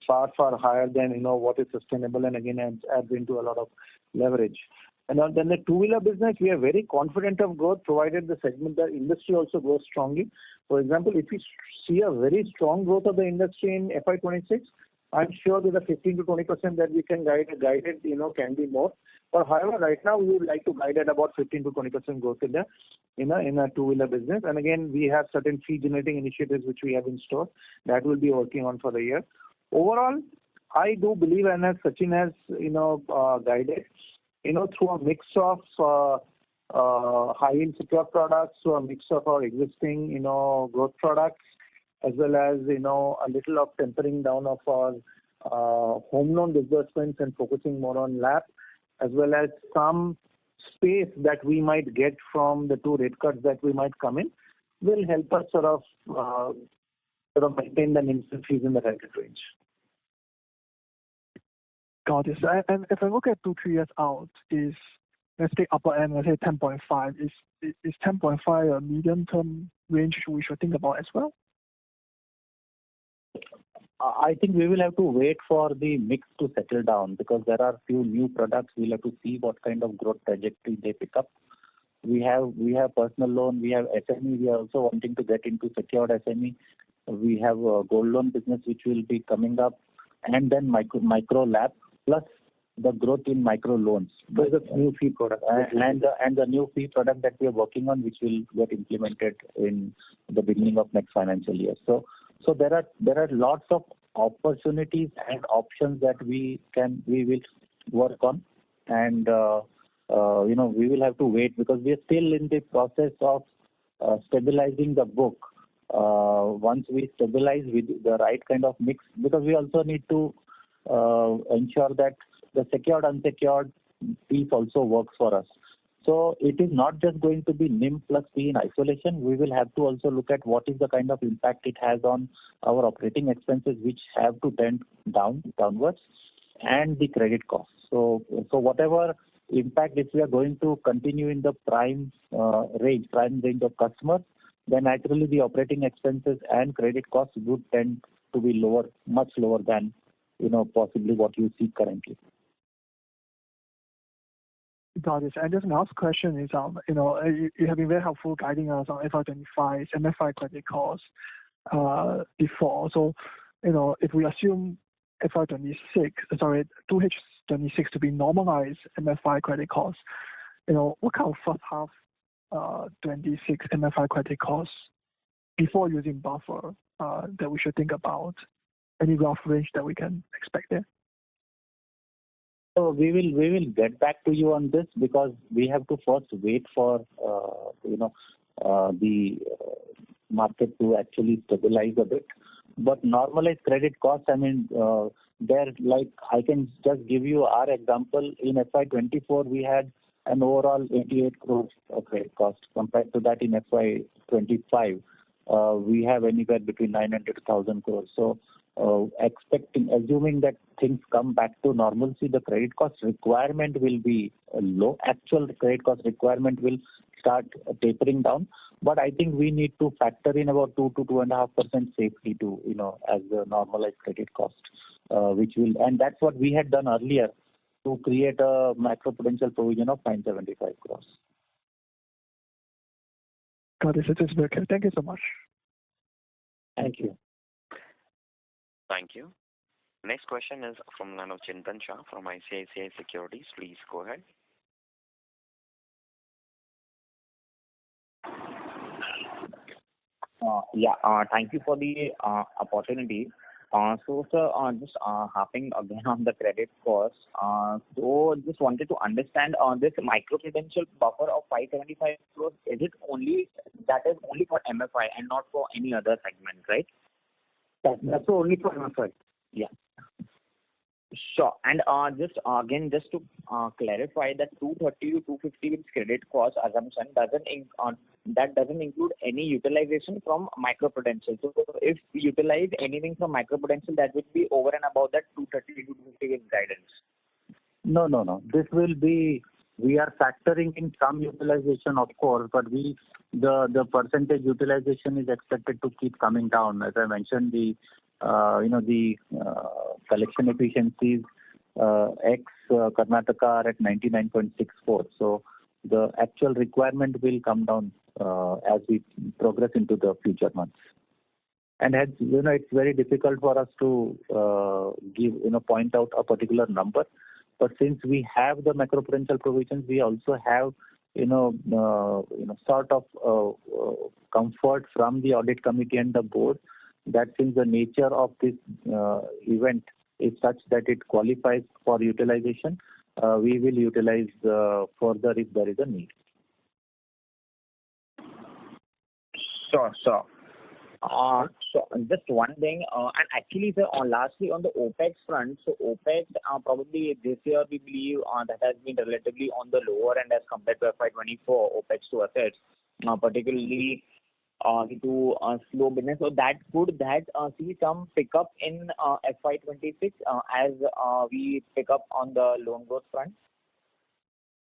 far higher than what is sustainable, and again adds into a lot of leverage. And then the two-wheeler business, we are very confident of growth, provided the industry also grows strongly. For example, if we see a very strong growth of the industry in FY26, I'm sure that the 15 to 20% that we can guide can be more. But however, right now we would like to guide at about 15 to 20% growth in a two-wheeler business. And again, we have certain fee generating initiatives which we have in store that we'll be working on for the year. Overall, I do believe, and as Sachin has guided, through a mix of high yield secured products, through a mix of our existing growth products, as well as a little of tempering down of our home loan disbursements and focusing more on LAP, as well as some space that we might get from the two rate cuts that we might come in, will help us sort of maintain the NIMs and fees in the target range. Got it. And if I look at 2-3 years out, is, let's say upper end, let's say 10.5, is 10.5 a medium term range we should think about as well? I think we will have to wait for the mix to settle down, because there are few new products. We'll have to see what kind of growth trajectory they pick up. We have personal loan, we have SME, we are also wanting to get into secured SME. We have a gold loan business which will be coming up, and then micro lab, plus the growth in micro loans. Those are new fee products. And the new fee product that we are working on, which will get implemented in the beginning of next financial year. So there are lots of opportunities and options that we will work on, and we will have to wait, because we are still in the process of stabilizing the book. Once we stabilize with the right kind of mix, because we also need to ensure that the secured unsecured piece also works for us. So it is not just going to be NIM plus fee in isolation. We will have to also look at what is the kind of impact it has on our operating expenses, which have to tend downwards, and the credit costs. So whatever impact, if we are going to continue in the prime range of customers, then naturally the operating expenses and credit costs would tend to be lower, much lower than possibly what you see currently. Got it. And just my last question is, you have been very helpful guiding us on FY25 MFI credit costs before. So, if we assume FY26, 2H26 to be normalized MFI credit costs, what kind of first half 26 MFI credit costs before using buffer that we should think about? Any rough range that we can expect there? So we will get back to you on this, because we have to first wait for the market to actually stabilize a bit. But normalized credit costs, I can just give you our example. In FY24 we had an overall 88 crores of credit cost. Compared to that, in FY25 we have anywhere between 900 to 1,000 crores. So assuming that things come back to normalcy, the credit cost requirement will be low. Actual credit cost requirement will start tapering down. But I think we need to factor in about 2 to 2.5% safety to, as the normalized credit cost, and that's what we had done earlier to create a macroprudential provision of 975 crores. Got it. It is very clear. Thank you so much. Thank you. Thank you. Next question is from line of Chintan Shah from ICICI Securities. Please go ahead. Thank you for the opportunity. So, sir, just harping again on the credit cost. So, just wanted to understand this microprudential buffer of 575 crores. Is it only that is only for MFI and not for any other segment, right? That's only for MFI. Yeah. Sure. And just to clarify that 230 to 250 with credit cost assumption doesn't include any utilization from microprudential. So if we utilize anything from microprudential, that would be over and above that 230 to 250 with guidance. No. This will be, we are factoring in some utilization, of course, but the percentage utilization is expected to keep coming down. As I mentioned, the collection efficiencies ex Karnataka are at 99.64. So the actual requirement will come down as we progress into the future months. And as it's very difficult for us to point out a particular number. But since we have the macroprudential provisions, we also have sort of comfort from the audit committee and the board that since the nature of this event is such that it qualifies for utilization, we will utilize further if there is a need. Sure. So just one thing, and actually, sir, lastly on the OPEX front, so OPEX probably this year we believe that has been relatively on the lower end as compared to FY24 OPEX to assets, particularly due to slow business. So could that see some pickup in FY26 as we pick up on the loan growth front?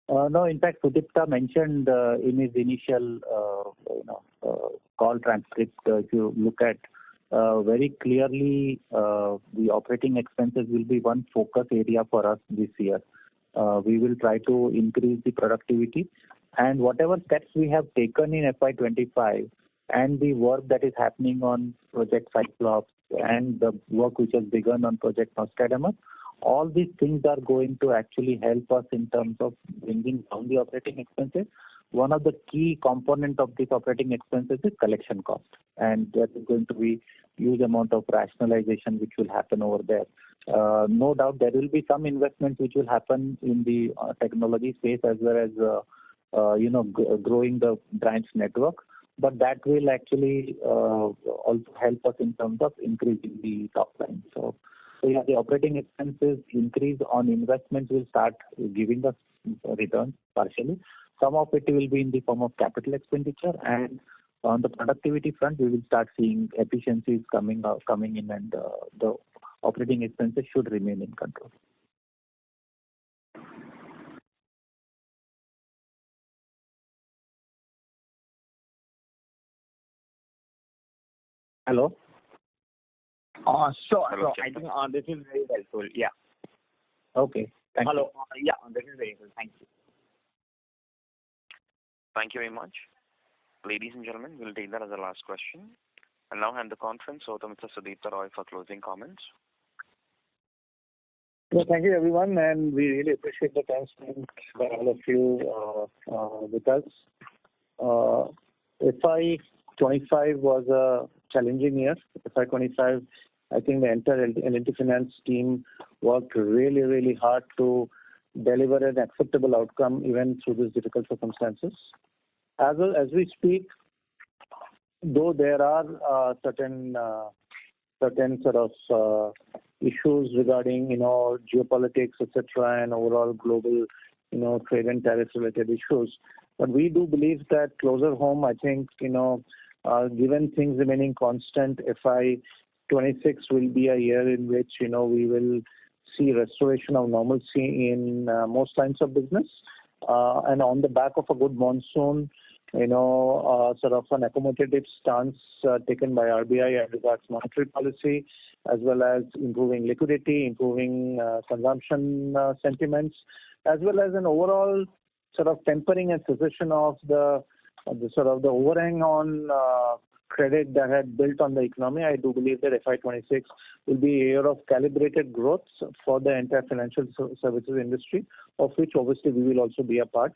No, in fact, Sudipta mentioned in his initial call transcript, if you look at very clearly, the operating expenses will be one focus area for us this year. We will try to increase the productivity, and whatever steps we have taken in FY25 and the work that is happening on Project Cyclops and the work which has begun on Project Nostradamus, all these things are going to actually help us in terms of bringing down the operating expenses. One of the key components of this operating expenses is collection cost, and there is going to be huge amount of rationalization which will happen over there. No doubt there will be some investments which will happen in the technology space as well as growing the branch network, but that will actually also help us in terms of increasing the top line. So yeah, the operating expenses increase on investments will start giving us returns partially. Some of it will be in the form of capital expenditure, and on the productivity front, we will start seeing efficiencies coming in, and the operating expenses should remain in control. Hello? Sure. Hello, I think this is very helpful. Yeah. Okay. Thank you. Yeah, this is very helpful. Thank you. Thank you very much. Ladies and gentlemen, we'll take that as the last question. I'll now hand the conference over to Mr. Sudipta Roy for closing comments. Well, thank you, everyone, and we really appreciate the time spent by all of you with us. FY25 was a challenging year. FY25, I think the entire L&T Finance team worked really, really hard to deliver an acceptable outcome even through these difficult circumstances. As we speak, though there are certain sort of issues regarding geopolitics, etc., and overall global trade and tariff related issues, but we do believe that closer home, I think given things remaining constant, FY26 will be a year in which we will see restoration of normalcy in most lines of business, and on the back of a good monsoon, sort of an accommodative stance taken by RBI as regards monetary policy, as well as improving liquidity, improving consumption sentiments, as well as an overall sort of tempering and cessation of the the sort of the overhang on credit that had built on the economy, I do believe that FY26 will be a year of calibrated growth for the entire financial services industry, of which obviously we will also be a part.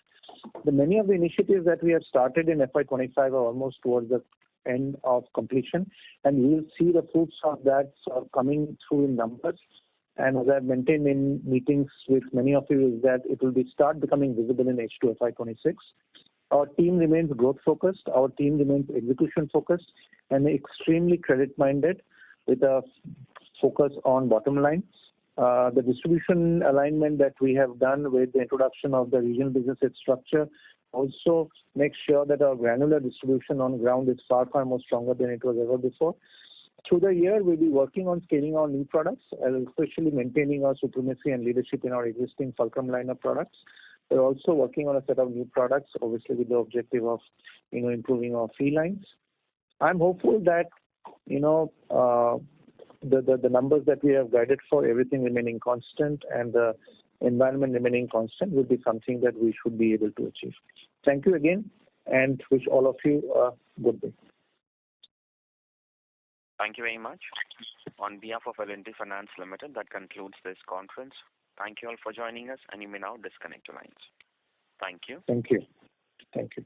Many of the initiatives that we have started in FY25 are almost towards the end of completion, and we will see the fruits of that sort of coming through in numbers. And as I've maintained in meetings with many of you, is that it will start becoming visible in H2 FY26. Our team remains growth focused, our team remains execution focused, and extremely credit minded with a focus on bottom line. The distribution alignment that we have done with the introduction of the regional business head structure also makes sure that our granular distribution on ground is far more stronger than it was ever before. Through the year, we'll be working on scaling our new products, especially maintaining our supremacy and leadership in our existing Fulcrum line of products. We're also working on a set of new products, obviously with the objective of, improving our fee lines. I'm hopeful that, the numbers that we have guided for, everything remaining constant and the environment remaining constant, will be something that we should be able to achieve. Thank you again, and wish all of you a good day. Thank you very much. On behalf of L&T Finance Limited, that concludes this conference. Thank you all for joining us, and you may now disconnect your lines. Thank you. Thank you. Thank you.